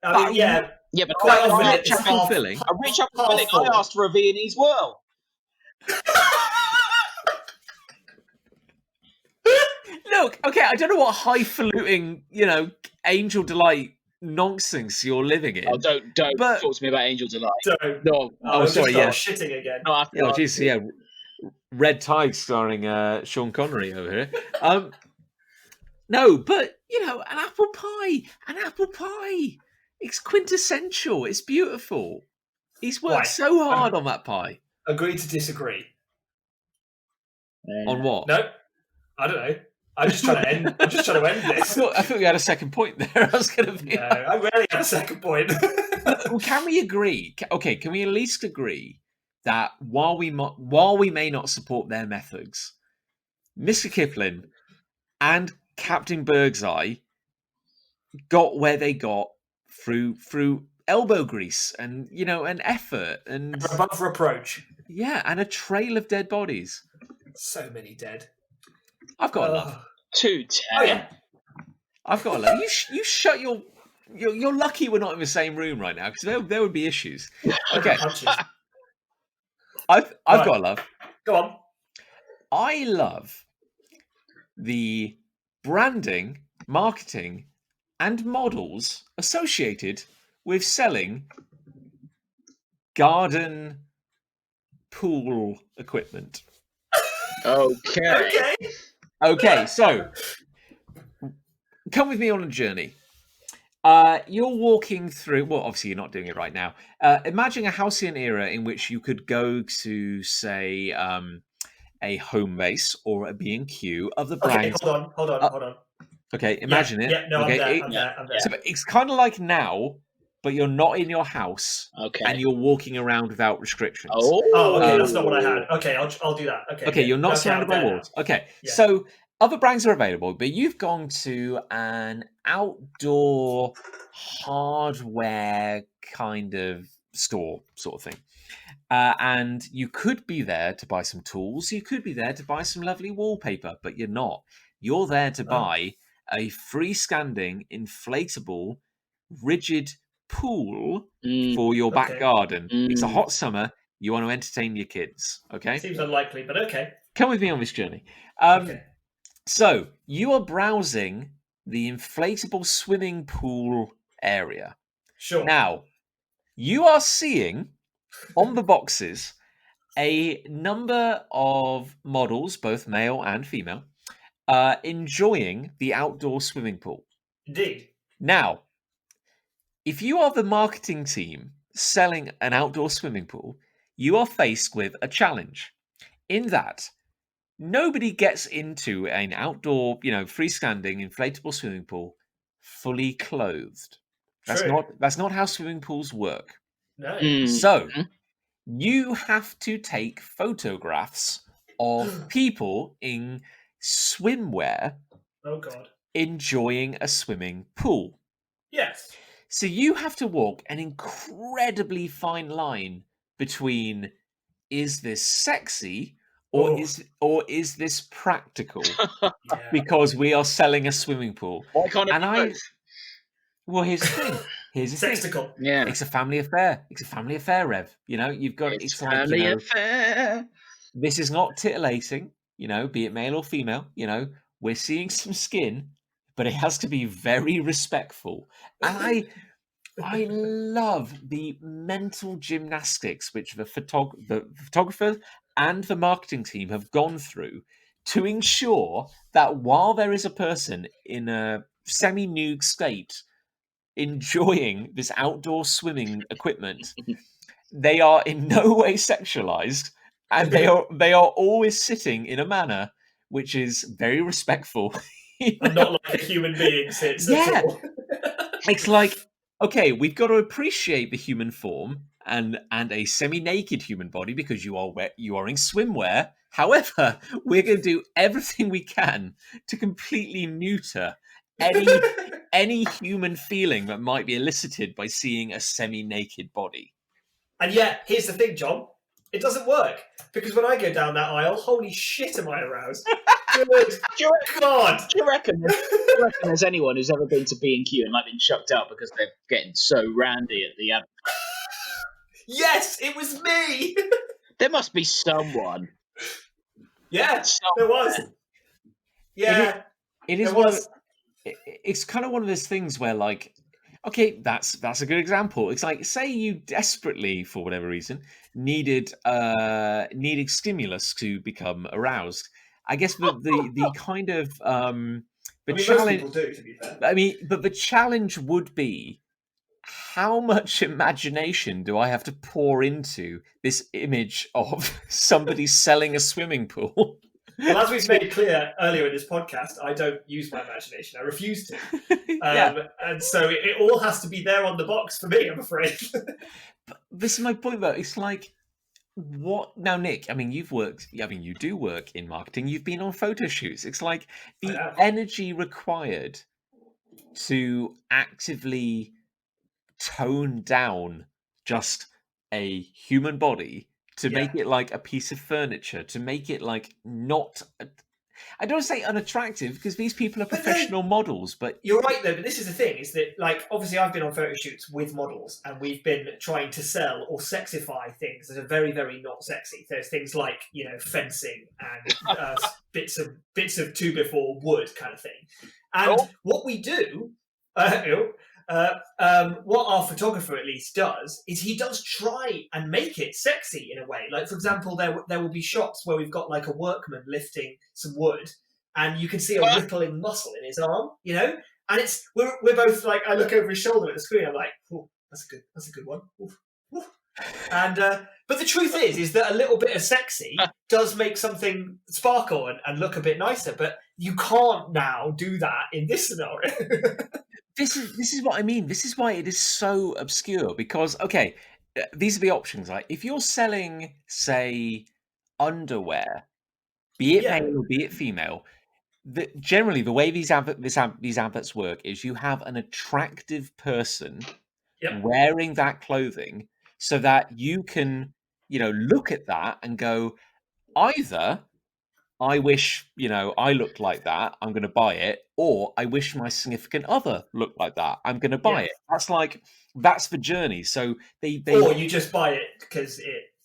I mean, yeah, but quite a often rich it's apple half- filling. a rich apple filling. full. I asked for a Viennese whirl. Look, okay, I don't know what highfalutin, angel delight nonsense you're living in. Oh, don't But- talk to me about Angel Delight. So, No. sorry, yeah. shitting again. No, after Oh, jeez, yeah. Red Tide starring Sean Connery over here. No, but, an apple pie. It's quintessential. It's beautiful. He's worked Right. so hard on that pie. Agree to disagree. On what? No, I don't know. I'm just trying to end I this. thought we had a second point there. I was going to be. No, I rarely have a second point. Well, can we agree? Okay, can we at least agree that while we may not support their methods, Mr. Kipling and Captain Birdseye got where they got through elbow grease and and effort and Above reproach. and a trail of dead bodies. So many dead. I've got a love. 210. Oh yeah. I've got a love. You shut your. You're lucky we're not in the same room right now because there would be issues. Okay, Punches. I've Right. got a love. Go on. I love the branding, marketing, and models associated with selling garden pool equipment. Okay. Okay, so come with me on a journey. You're walking through. Well, obviously, you're not doing it right now. Imagine a halcyon era in which you could go to, say, a home base or a B&Q of the brand. Okay, hold on. Okay, imagine it. Yeah, no, okay, I'm there. So it's kind of like now, but you're not in your house, Okay. and you're walking around without restrictions. Oh, okay, that's not what I had. Okay, I'll do that. Okay, you're not surrounded by walls. Okay, so other brands are available, but you've gone to an outdoor hardware kind of store sort of thing. And you could be there to buy some tools. You could be there to buy some lovely wallpaper, but you're not. You're there to buy a freestanding, inflatable, rigid pool for your back garden. It's a hot summer. You want to entertain your kids, okay? Seems unlikely, but okay. Come with me on this journey. So you are browsing the inflatable swimming pool area. Sure. Now, you are seeing on the boxes a number of models, both male and female, enjoying the outdoor swimming pool. Indeed. Now, if you are the marketing team selling an outdoor swimming pool, you are faced with a challenge in that nobody gets into an outdoor, freestanding inflatable swimming pool fully clothed. That's not how swimming pools work. No. So you have to take photographs of people in swimwear Oh God. enjoying a swimming pool. Yes. So you have to walk an incredibly fine line between is this sexy or is this practical? Because we are selling a swimming pool. Why can't it be both? Well, here's the thing. Sextical. Yeah. It's a family affair. It's a family affair, Rev. You've got It's like, family affair. This is not titillating, be it male or female. We're seeing some skin, but it has to be very respectful. And I love the mental gymnastics which the photographer and the marketing team have gone through to ensure that while there is a person in a semi-nude state enjoying this outdoor swimming equipment, they are in no way sexualized, and they are always sitting in a manner which is very respectful. And not like a human being sits. Yeah. It's like, okay, we've got to appreciate the human form and a semi-naked human body because you are in swimwear. However, we're going to do everything we can to completely neuter any human feeling that might be elicited by seeing a semi-naked body. And yet, here's the thing, John. It doesn't work. Because when I go down that aisle, holy shit am I aroused. Good God. Do you reckon there's anyone who's ever been to B&Q and been chucked out because they're getting so randy at the end? Yes, it was me. There must be someone. Yeah, there was. Yeah, it is. It's kind of one of those things where, okay, that's a good example. It's like, say you desperately, for whatever reason, needed stimulus to become aroused. I guess the kind of challenge. Most people do, to be fair. But the challenge would be, how much imagination do I have to pour into this image of somebody selling a swimming pool? Well, as we've made clear earlier in this podcast, I don't use my imagination. I refuse to. And so it all has to be there on the box for me, I'm afraid. But this is my point, though. It's like, what now, Nick? You do work in marketing. You've been on photo shoots. It's like the energy required to actively tone down just a human body to make it like a piece of furniture, to make it not. I don't say unattractive because these people are professional models, but you're right though. But this is the thing: is that obviously I've been on photo shoots with models, and we've been trying to sell or sexify things that are very, very not sexy. There's things like fencing and bits of 2x4 wood kind of thing. And what we do, what our photographer at least does is he does try and make it sexy in a way. Like, for example, there will be shots where we've got a workman lifting some wood, and you can see a rippling muscle in his arm, and it's we're both I look over his shoulder at the screen. I'm like, oh, that's a good one. Oof, oof. And But the truth is that a little bit of sexy does make something sparkle and look a bit nicer. But you can't now do that in this scenario. This is what I mean. This is why it is so obscure. Because okay, these are the options. Like if you're selling, say, underwear, be it Yeah. male or be it female, generally the way these adverts work is you have an attractive person Yep. wearing that clothing, so that you can, look at that and go, either I wish, I looked like that, I'm going to buy it, or I wish my significant other looked like that, I'm going to buy it. That's the journey. So they or you just buy it because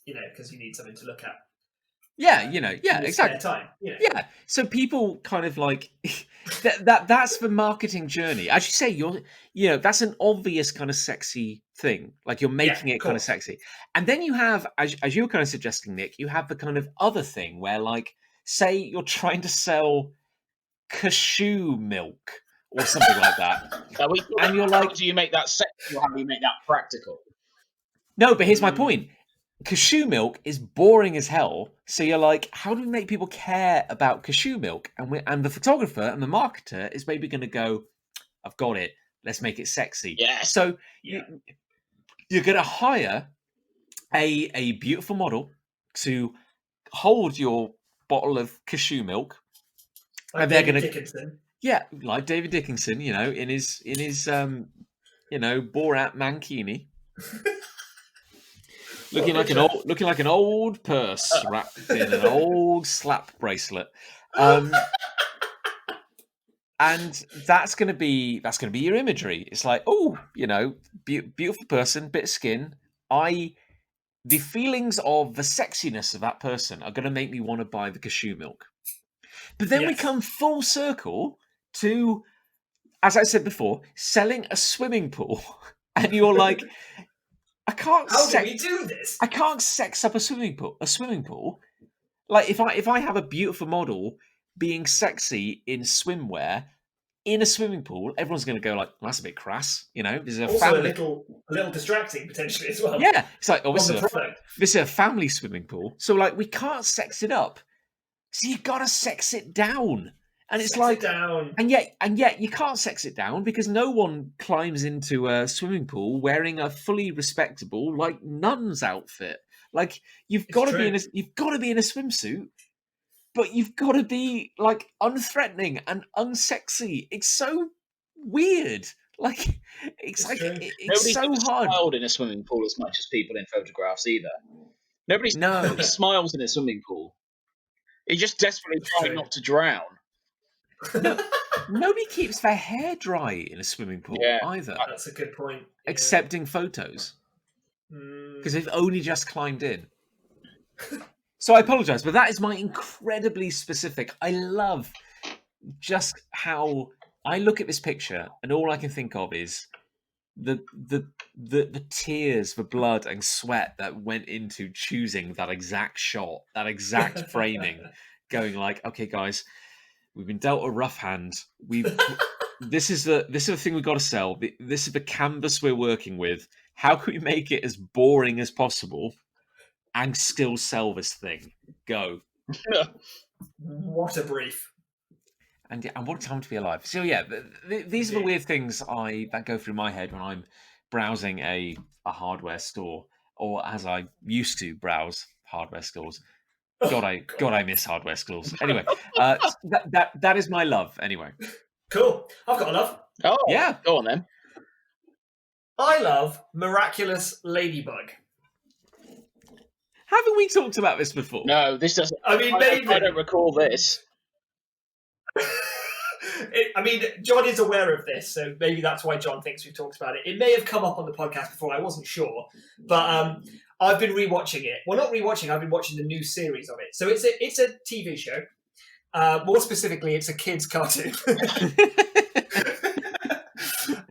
because you need something to look at. Exactly. Time. Yeah. So people kind of like that's the marketing journey. As you say, that's an obvious kind of sexy thing. Like you're making it kind of sexy. And then you have, as you were kind of suggesting, Nick, you have the kind of other thing where, like, say you're trying to sell cashew milk or something like that. And you're like, how do you make that sexy or how do you make that practical? No, but here's my point. Cashew milk is boring as hell. So you're like, how do we make people care about cashew milk? And the photographer and the marketer is maybe going to go, I've got it. Let's make it sexy. Yeah. So you're going to hire a beautiful model to hold your bottle of cashew milk. Like and they're going to Dickinson. Yeah, like David Dickinson, in his Borat mankini. Looking like an old purse wrapped in an old slap bracelet, and that's going to be your imagery. It's like, beautiful person, bit of skin. The feelings of the sexiness of that person are going to make me want to buy the cashew milk. But then we come full circle to, as I said before, selling a swimming pool, and you're like, How do we do this? I can't sex up a swimming pool. Like if I have a beautiful model being sexy in swimwear in a swimming pool, everyone's going to go like, well, that's a bit crass. There's a little distracting potentially as well. Yeah, it's like, this is a family swimming pool, so like we can't sex it up. So you got to sex it down. And it's and yet you can't sex it down because no one climbs into a swimming pool wearing a fully respectable, like, nun's outfit. Like you've got to be in a swimsuit, but you've got to be like unthreatening and unsexy. It's so weird. Like it's so hard. Smiled in a swimming pool as much as people in photographs either. Nobody smiles in a swimming pool. You're just desperately trying not to drown. No, nobody keeps their hair dry in a swimming pool either. That's a good point. Except in photos. Because they've only just climbed in. So I apologise, but that is my incredibly specific. I love just how I look at this picture and all I can think of is the tears, the blood and sweat that went into choosing that exact shot, that exact framing, going like, okay, guys, we've been dealt a rough hand. This is the thing we've got to sell. This is the canvas we're working with. How can we make it as boring as possible and still sell this thing? Go. What a brief. And what a time to be alive. So yeah, these are the weird things that go through my head when I'm browsing a hardware store, or as I used to browse hardware stores. God, I miss hardware stores. Anyway, that is my love. Anyway, cool. I've got a love. Oh yeah, go on then. I love Miraculous Ladybug. Haven't we talked about this before? No, this doesn't. Maybe I don't recall this. John is aware of this, so maybe that's why John thinks we've talked about it. It may have come up on the podcast before. I wasn't sure, but I've been rewatching it. Well, not rewatching. I've been watching the new series of it. So it's a TV show. More specifically, it's a kids' cartoon.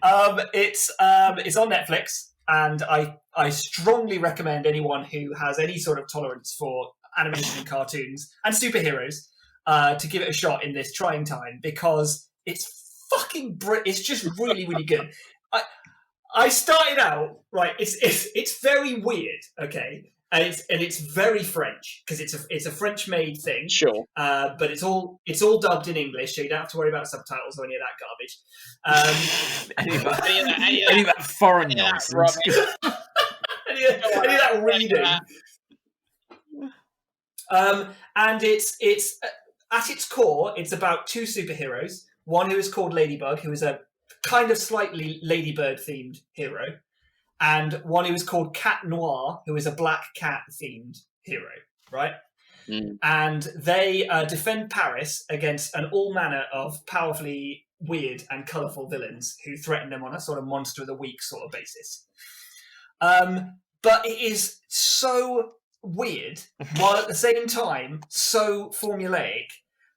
It's on Netflix, and I strongly recommend anyone who has any sort of tolerance for animation and cartoons and superheroes to give it a shot in this trying time, because it's fucking it's just really, really good. I started out right. It's very weird, okay, and it's very French because it's a French made thing. Sure. But it's all dubbed in English, so you don't have to worry about subtitles or any of that garbage. Any of that, Any any of that foreign Yeah, nonsense. Any of that reading. And it's at its core, it's about two superheroes. One who is called Ladybug, who is a kind of slightly Ladybird themed hero, and one who is called Cat Noir, who is a black cat themed hero, right? And they defend Paris against an all manner of powerfully weird and colourful villains who threaten them on a sort of monster of the week sort of basis. But it is so weird, while at the same time so formulaic,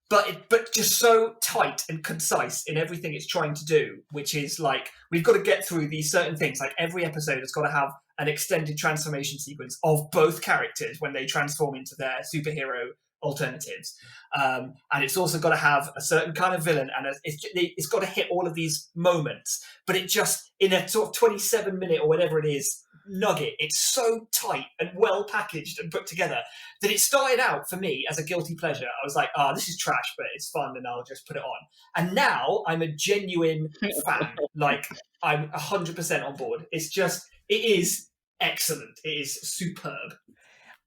but just so tight and concise in everything it's trying to do, which is like, we've got to get through these certain things. Like every episode has got to have an extended transformation sequence of both characters when they transform into their superhero alternatives. And it's also got to have a certain kind of villain, and it's got to hit all of these moments. But it just, in a sort of 27-minute or whatever it is, nugget, it's so tight and well packaged and put together that it started out for me as a guilty pleasure. I was like, this is trash, but it's fun and I'll just put it on. And now I'm a genuine fan. Like, I'm 100% on board. It is excellent. It is superb.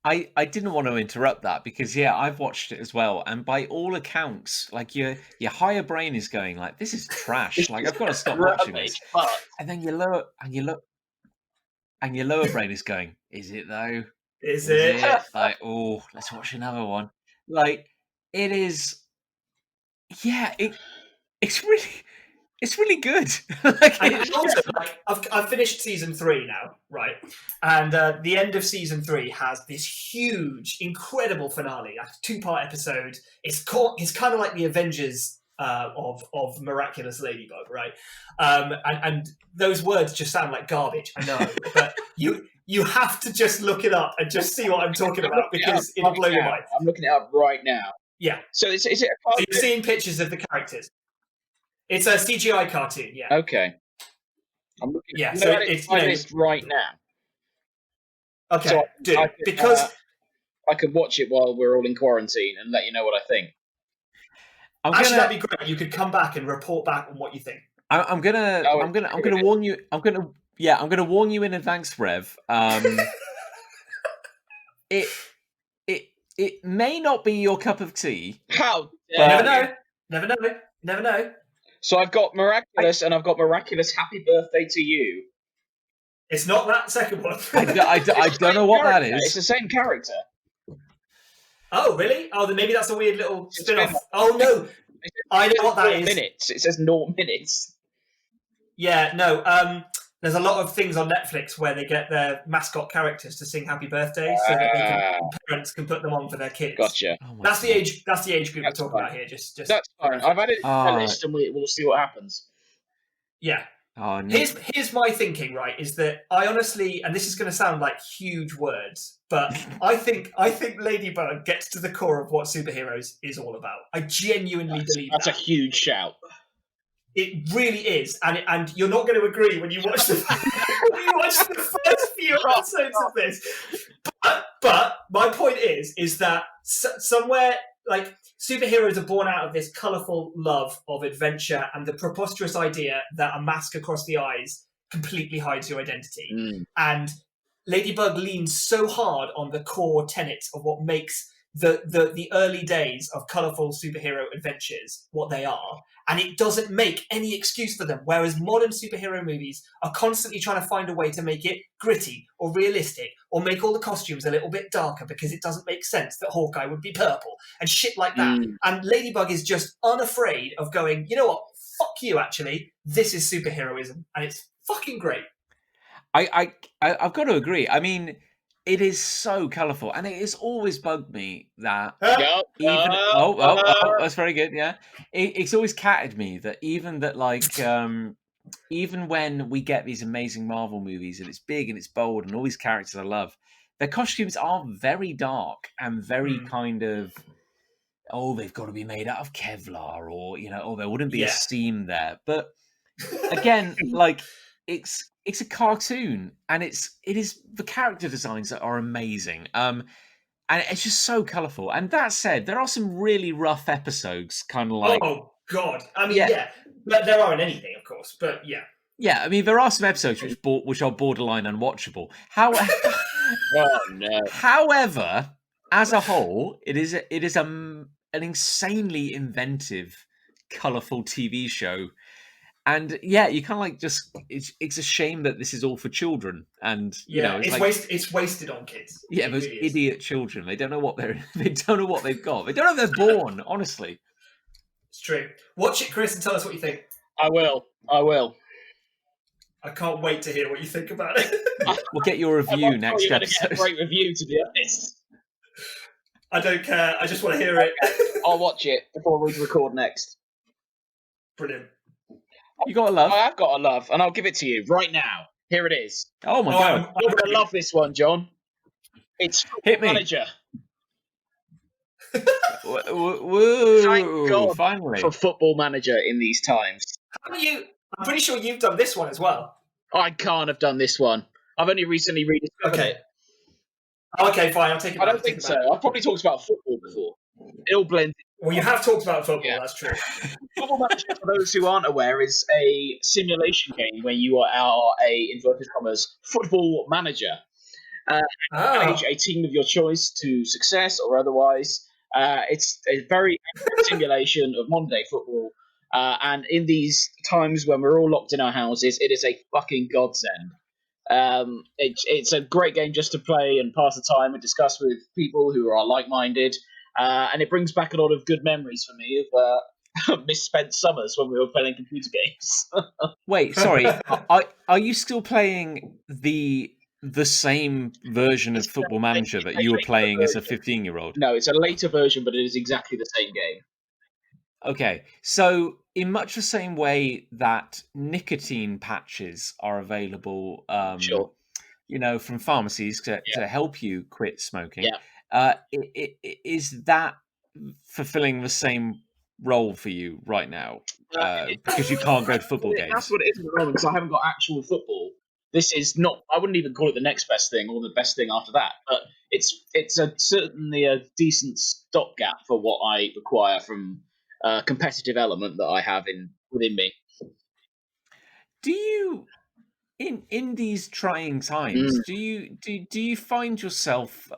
I didn't want to interrupt that because I've watched it as well, and by all accounts, like your higher brain is going like, this is trash. Like, I've got to stop watching this. And then your lower brain is going, is it though? Is it? Like, oh, let's watch another one. Like, it is. Yeah, it's really good. And also, like, I've finished season 3 now, right? And the end of season 3 has this huge, incredible finale, a 2-part episode. It's kind of like the Avengers of Miraculous Ladybug, right? And those words just sound like garbage, I know, but you have to just look it up and just see what I'm talking about, because it'll blow your mind. I'm looking it up right now. Yeah. So is it? So you're seeing pictures of the characters. It's a CGI cartoon, yeah. Okay. I'm looking. Yeah, I'm so at it's my list right now. Okay, So because I could watch it while we're all in quarantine and let you know what I think. that'd be great. You could come back and report back on what you think. I'm gonna warn you. I'm gonna warn you in advance, Rev. It may not be your cup of tea. How? Never know. So I've got Miraculous and I've got Miraculous Happy Birthday to You. It's not that second one. I don't know what that is. It's the same character. Oh, really? Oh, then maybe that's a weird little spin-off. Oh, no. I know what that is. Minutes. It says 0 minutes. Yeah, no. There's a lot of things on Netflix where they get their mascot characters to sing Happy Birthday so that parents can put them on for their kids. Gotcha. Oh That's the age group we're talking about here. Just that's fine. I've added it to the list and we'll see what happens. Yeah. Oh, no. Here's my thinking, right, is that I honestly, and this is going to sound like huge words, but I think Ladybug gets to the core of what superheroes is all about. I genuinely believe that's that. a huge shout. It really is, and you're not going to agree when you watch the first few episodes of this. But my point is that somewhere, like, superheroes are born out of this colourful love of adventure and the preposterous idea that a mask across the eyes completely hides your identity. And Ladybug leans so hard on the core tenets of what makes the early days of colourful superhero adventures what they are, and it doesn't make any excuse for them, whereas modern superhero movies are constantly trying to find a way to make it gritty or realistic or make all the costumes a little bit darker because it doesn't make sense that Hawkeye would be purple and shit like that. And Ladybug is just unafraid of going, you know what, fuck you, actually, this is superheroism, and it's fucking great. I've got to agree. I mean, it is so colourful, and it has always bugged me that that's very good. Yeah, it's always catted me that even when we get these amazing Marvel movies and it's big and it's bold and all these characters I love, their costumes are very dark and very kind of, they've got to be made out of Kevlar, or there wouldn't be a seam there. But again, like, it's it's a cartoon, and it is the character designs that are amazing. And it's just so colourful. And that said, there are some really rough episodes, kind of like Oh God! I mean, yeah, but there aren't anything, of course. But yeah, yeah. I mean, there are some episodes which are borderline unwatchable. Oh no! However, as a whole, it is an insanely inventive, colourful TV show. And yeah, you kind of like just it's a shame that this is all for children, and you know it's wasted on kids. Yeah, It those really is. idiot children. They don't know what they don't know what they've got. They don't know they're born. Honestly, It's true. Watch it, Chris, and tell us what you think. I will. I can't wait to hear what you think about it. we'll get your review next You're going to get a episode. great review, to be honest. I don't care. I just want to hear it. I'll watch it before we record next. Brilliant. You got a love? I have got a love, and I'll give it to you right now. Here it is. Oh my god! You're going to love this one, John. It's Hit me. Manager. Woo! Thank God Finally, for Football Manager in these times. Haven't you? I'm pretty sure you've done this one as well. I can't have done this one. I've only recently rediscovered Okay. it. Okay, fine. I'll take it back. I don't think so. I've probably talked about football before. It all blends. Well, you have talked about football. Yeah. That's true. Football Manager, for those who aren't aware, is a simulation game where you are a, inverted commas, football manager. Manage a team of your choice to success or otherwise. It's a very accurate simulation of modern day football. And in these times when we're all locked in our houses, it is a fucking godsend. It's a great game just to play and pass the time and discuss with people who are like-minded. And it brings back a lot of good memories for me of misspent summers when we were playing computer games. wait. Sorry, are you still playing the same version of Football Manager that you were playing as a 15-year-old? No, it's a later version, but it is exactly the same game. Okay, so in much the same way that nicotine patches are available, Sure. you know, from pharmacies to help you quit smoking, Yeah. is that fulfilling the same role for you right now? Because you can't go to football games. That's what it is at the moment, because I haven't got actual football. This is not. I wouldn't even call it the next best thing or the best thing after that. But it's certainly a decent stopgap for what I require from a competitive element that I have within me. Do you, in these trying times, do you find yourself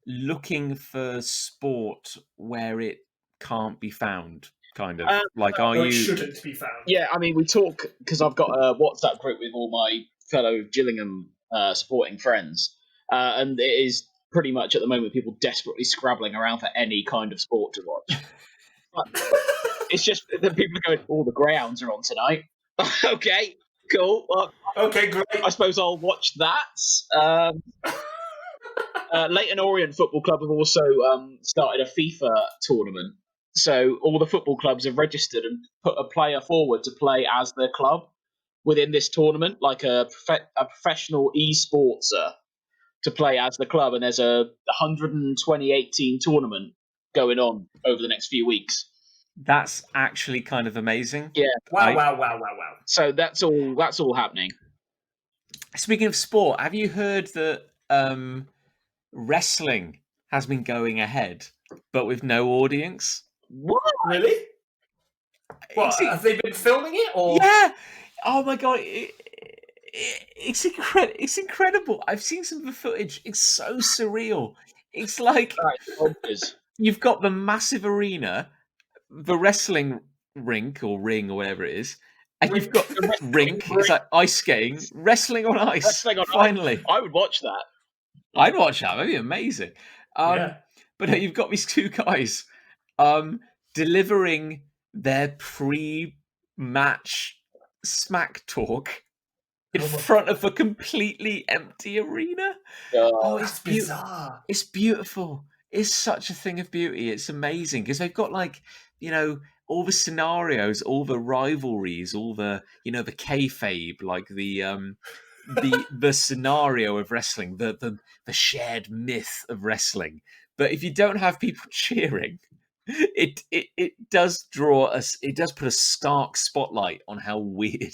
looking for sport where it can't be found? Kind of like, are Or it you? shouldn't be found. Yeah, I mean, we talk because I've got a WhatsApp group with all my fellow Gillingham supporting friends, and it is pretty much at the moment people desperately scrabbling around for any kind of sport to watch. But it's just that people are going, "Oh, the Greyhounds are on tonight." Okay, cool. Well, Okay, great. I suppose I'll watch that. Leighton Orient Football Club have also started a FIFA tournament. So all the football clubs have registered and put a player forward to play as their club within this tournament, like a professional e-sportser to play as the club. And there's a 128 team tournament going on over the next few weeks. That's actually kind of amazing. Yeah. Wow. So that's all happening. Speaking of sport, have you heard that wrestling has been going ahead, but with no audience? What? Really? What? Have they been filming it? Or Yeah. Oh my god, it's incredible. I've seen some of the footage. It's so surreal. It's like you've got the massive arena, the wrestling rink or ring or whatever it is, and you've got rink. It's like ice skating, wrestling on ice. Wrestling on Finally, ice. I would watch that. I'd watch that. That'd be amazing. Yeah. But you've got these two guys delivering their pre-match smack talk in front of a completely empty arena. Oh, That's bizarre. It's beautiful. It's such a thing of beauty. It's amazing because they've got, like, you know, all the scenarios, all the rivalries, all the, you know, the kayfabe, like the scenario of wrestling, the shared myth of wrestling. But if you don't have people cheering, it does draw us. It does put a stark spotlight on how weird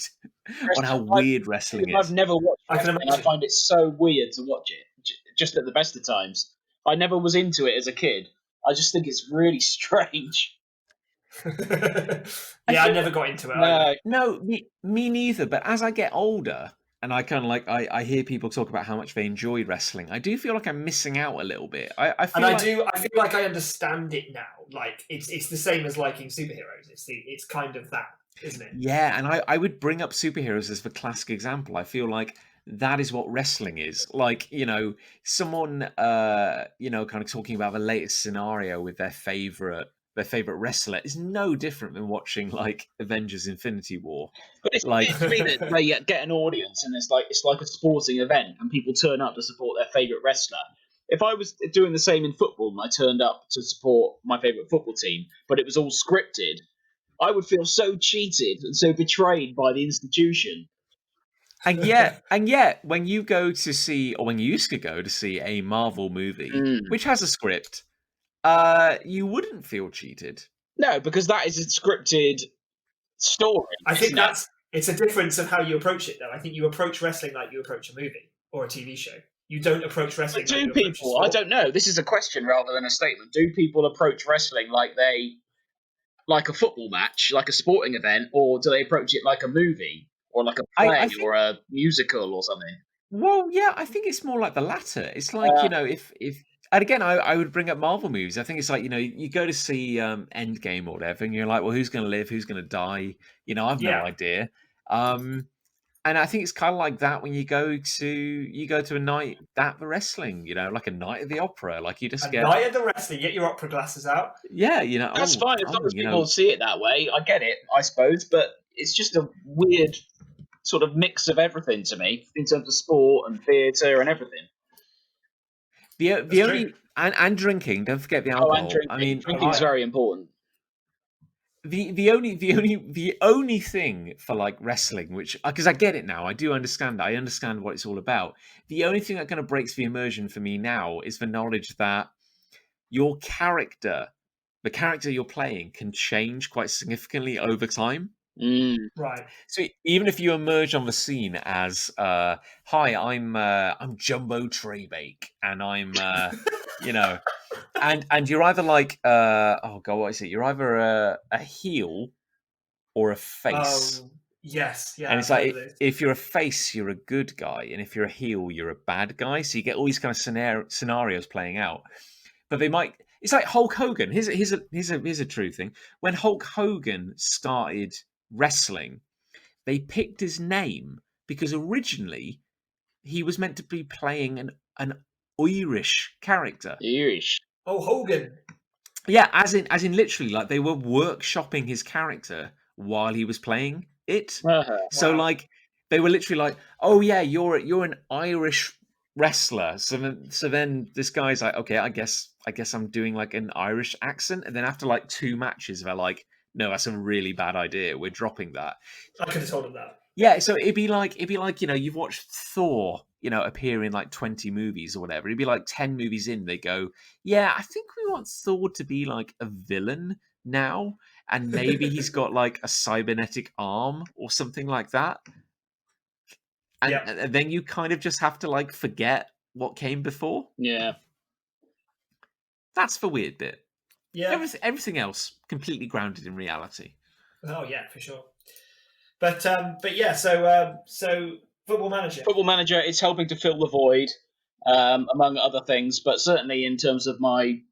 on how weird wrestling I've is. never watched I can wrestling. I imagine. find it so weird to watch it, just at the best of times. I never was into it as a kid. I just think it's really strange. I never got into it either. No, me neither. But as I get older, and I kind of like I hear people talk about how much they enjoy wrestling, I do feel like I'm missing out a little bit. I feel And like, I feel like I understand it now. Like it's the same as liking superheroes. It's kind of that, isn't it? yeah, and I would bring up superheroes as the classic example. I feel like that is what wrestling is. Like, someone kind of talking about the latest scenario with their favorite wrestler is no different than watching like Avengers Infinity War. But it's Like, weird to me that they get an audience, and it's like a sporting event, and people turn up to support their favourite wrestler. If I was doing the same in football and I turned up to support my favourite football team, but it was all scripted, I would feel so cheated and so betrayed by the institution. and yet, when you go to see, or when you used to go to see a Marvel movie, which has a script, you wouldn't feel cheated. No, because that is a scripted story. I think it's a difference of how you approach it, though. I think you approach wrestling like you approach a movie or a TV show. You don't approach wrestling. But do people? I don't know. This is a question rather than a statement. Do people approach wrestling like a football match, like a sporting event, or do they approach it like a movie or like a play or a musical or something? Well, yeah, I think it's more like the latter. It's like, if and again, I would bring up Marvel movies. I think it's like, you go to see Endgame or whatever, and you're like, well, who's going to live? Who's going to die? I've no idea. And I think it's kind of like that when you go to a night at the wrestling, like a night at the opera. Like you just night at the wrestling, get your opera glasses out. Yeah, that's fine as long as people see it that way. I get it, I suppose, but it's just a weird sort of mix of everything to me in terms of sport and theatre and everything. The only and drinking. Don't forget the alcohol. And drinking. I mean, drinking's very important. The only thing for like wrestling, which, because I get it now, I do understand. I understand what it's all about. The only thing that kind of breaks the immersion for me now is the knowledge that your character, the character you're playing, can change quite significantly over time. Right. So even if you emerge on the scene as, "Hi, I'm Jumbo Trebake, and I'm and you're either like, oh god, what is it? You're either a heel or a face." Yes, yeah. And it's like, if you're a face, you're a good guy, and if you're a heel, you're a bad guy. So you get all these kind of scenarios playing out. But they might. It's like Hulk Hogan. Here's a true thing. When Hulk Hogan started wrestling, they picked his name because originally he was meant to be playing an Irish character. Irish. Oh, Hogan. Yeah, as in literally, like they were workshopping his character while he was playing it. So like they were literally like, "Oh yeah, you're an Irish wrestler." So then this guy's like, "Okay, I guess I'm doing like an Irish accent." And then after like 2 matches, they're like, "No, that's a really bad idea. We're dropping that." I could have told him that. Yeah, so it'd be like you've watched Thor, appear in like 20 movies or whatever. It'd be like 10 movies in, they go, "Yeah, I think we want Thor to be like a villain now, and maybe he's got like a cybernetic arm or something like that." And then you kind of just have to like forget what came before. Yeah. That's the weird bit. Yeah. Everything else completely grounded in reality. Oh yeah, for sure. But yeah, so Football Manager. Football Manager is helping to fill the void, among other things, but certainly in terms of my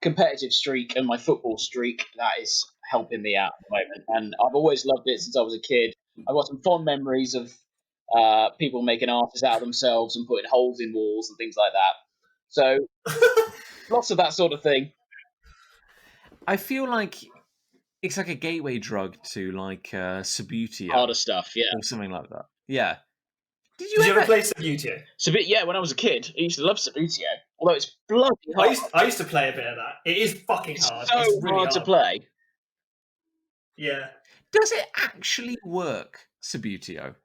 competitive streak and my football streak, that is helping me out at the moment. And I've always loved it since I was a kid. I've got some fond memories of people making artists out of themselves and putting holes in walls and things like that. So lots of that sort of thing. I feel like it's like a gateway drug to like Subbuteo. Harder stuff, yeah. Or something like that. Yeah. Did you ever play Subbuteo? Yeah, when I was a kid, I used to love Subbuteo. Although it's bloody hard. I used to play a bit of that. It is fucking hard. So it's really hard to play. Yeah. Does it actually work, Subbuteo?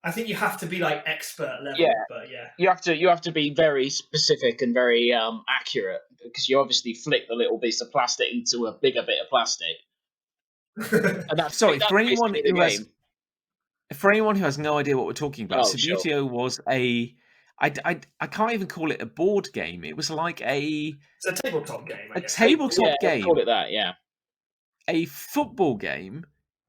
I think you have to be like expert level, but yeah. You have to be very specific and very accurate, because you obviously flick the little piece of plastic into a bigger bit of plastic. And that's for anyone who has for anyone who has no idea what we're talking about, Oh, sure. Subbuteo was I can't even call it a board game. It was like It's a tabletop game. I a guess. tabletop Yeah, game, call it that. Yeah. a football game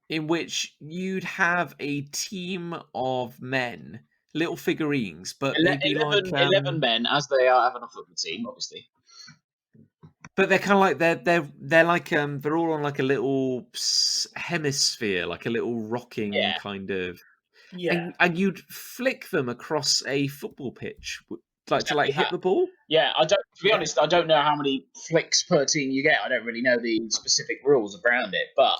in which you'd have a team of men, little figurines, but they'd be 11 men, as they are having a football team, obviously. But they're kind of like they're like they're all on like a little hemisphere, like a little rocking Yeah. kind of. Yeah. And you'd flick them across a football pitch, like to Exactly hit that. the ball. Yeah, to be honest, I don't know how many flicks per team you get. I don't really know the specific rules around it, but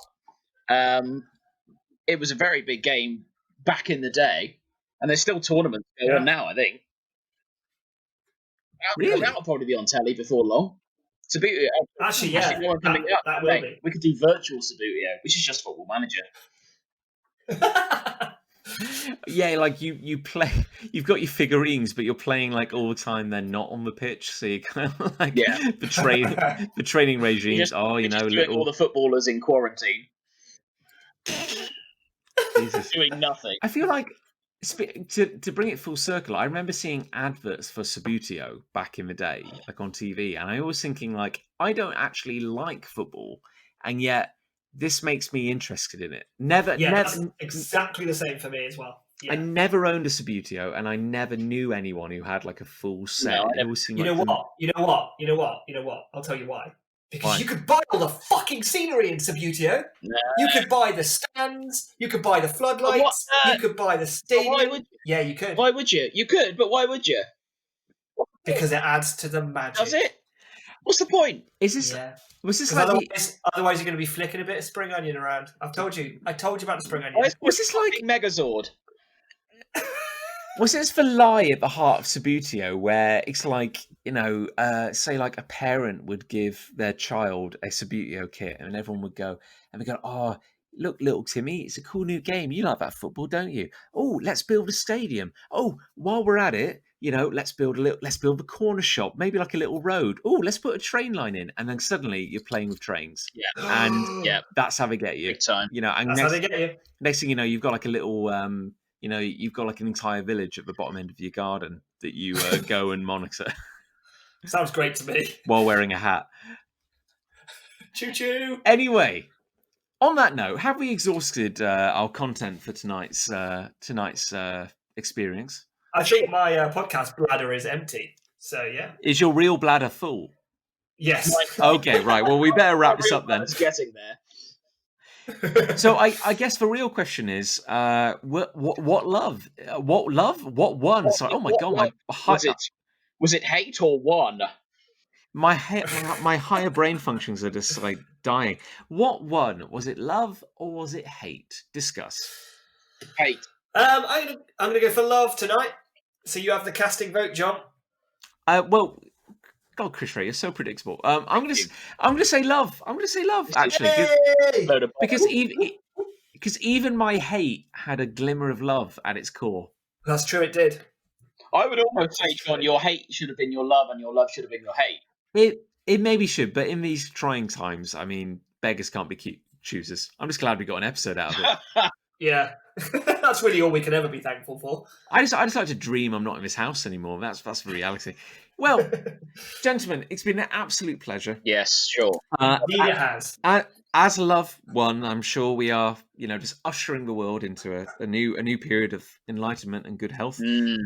it was a very big game back in the day, and there's still tournaments going on now, I think. Really? That'll probably be on telly before long. Subbuteo. Actually, yeah. no one coming up. That will be. We could do virtual Subbuteo, which is just Football Manager. Yeah, like you play, you've got your figurines, but you're playing like all the time. They're not on the pitch, so you kind of like the training regimes. Just little all the footballers in quarantine, Jesus. doing nothing. I feel like to bring it full circle, I remember seeing adverts for Subbuteo back in the day, like on TV, and I was thinking like, I don't actually like football, and yet this makes me interested in it. That's exactly the same for me as well. Yeah. I never owned a Subbuteo, and I never knew anyone who had like a full set. No, You know what? I'll tell you why. Because you could buy all the fucking scenery in Subbuteo. No. You could buy the stands. You could buy the floodlights. You could buy the stadium. Why would you? Yeah, you could. Why would you? You could, but why would you? Because it adds to the magic. Does it? What's the point? Is this? Yeah. Was this like? Otherwise, you're going to be flicking a bit of spring onion around. I told you about the spring onion. Was this like Megazord? Was this the lie at the heart of Subbuteo, where it's like, say like a parent would give their child a Subbuteo kit, and everyone would go, oh, look, little Timmy, it's a cool new game. You like that football, don't you? Oh, let's build a stadium. Oh, while we're at it, let's build the corner shop, maybe like a little road. Oh, let's put a train line in, and then suddenly you're playing with trains. Yeah, and that's how they get you. Big time. And that's how they get you. Next thing you know, you've got like a little. You've got like an entire village at the bottom end of your garden that you go and monitor. Sounds great to me. While wearing a hat. Choo choo. Anyway, on that note, have we exhausted our content for tonight's experience? I think my podcast bladder is empty. So yeah. Is your real bladder full? Yes. Okay, right. Well, we better wrap this up then. It's getting there. So I guess the real question is, what love? What love? What won? Sorry. Oh my god! Was it hate or won? My higher brain functions are just like dying. What won? Was it love or was it hate? Discuss. Hate. I'm gonna go for love tonight. So you have the casting vote, John. Well. God, Chris Ray, you're so predictable. I'm gonna say love. I'm gonna say love actually, because even my hate had a glimmer of love at its core. That's true. It did. I would almost say, John, your hate should have been your love, and your love should have been your hate. It maybe should, but in these trying times, I mean, beggars can't be choosers. I'm just glad we got an episode out of it. Yeah, that's really all we can ever be thankful for. I just like to dream I'm not in this house anymore. That's the reality. Well, gentlemen, it's been an absolute pleasure. Yes, sure. Indeed it has. As love won, I'm sure we are, just ushering the world into a new period of enlightenment and good health.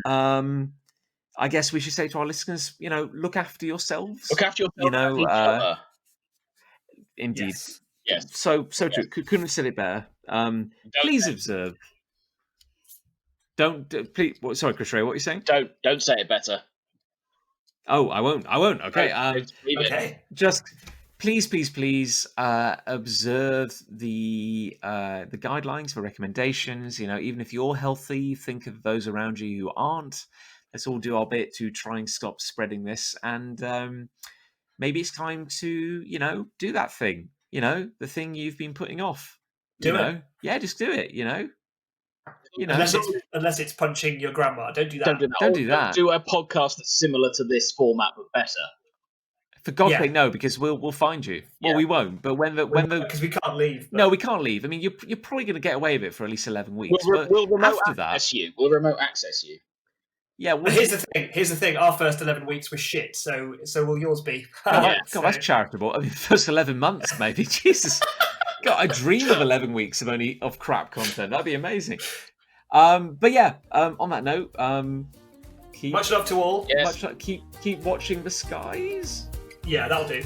I guess we should say to our listeners, look after yourselves. Look after yourself. Each other. Indeed. Yes. So true. Couldn't have said it better. Please observe. Don't please. Sorry, Chris Ray, what are you saying? Don't say it better. Oh, I won't. Okay. Okay. Just please observe the guidelines, the recommendations. Even if you're healthy, think of those around you who aren't. Let's all do our bit to try and stop spreading this. And maybe it's time to, do that thing. The thing you've been putting off. Do it. Yeah, just do it. Unless it's punching your grandma. Don't do that. Don't do that. Do a podcast that's similar to this format but better. For God's Yeah. sake, no, because we'll find you. Well, Yeah. we won't. But when the because we can't leave. But... no, we can't leave. I mean, you're probably going to get away with it for at least 11 weeks. We'll remote after that, access you. We'll remote access you. yeah. But here's the thing. Our first 11 weeks were shit. So will yours be? God, that's charitable. I mean, the first 11 months, maybe. Jesus. God, I dream of 11 weeks of crap content. That'd be amazing. But yeah, on that note, much love to all. Yes. keep watching the skies. Yeah, that'll do.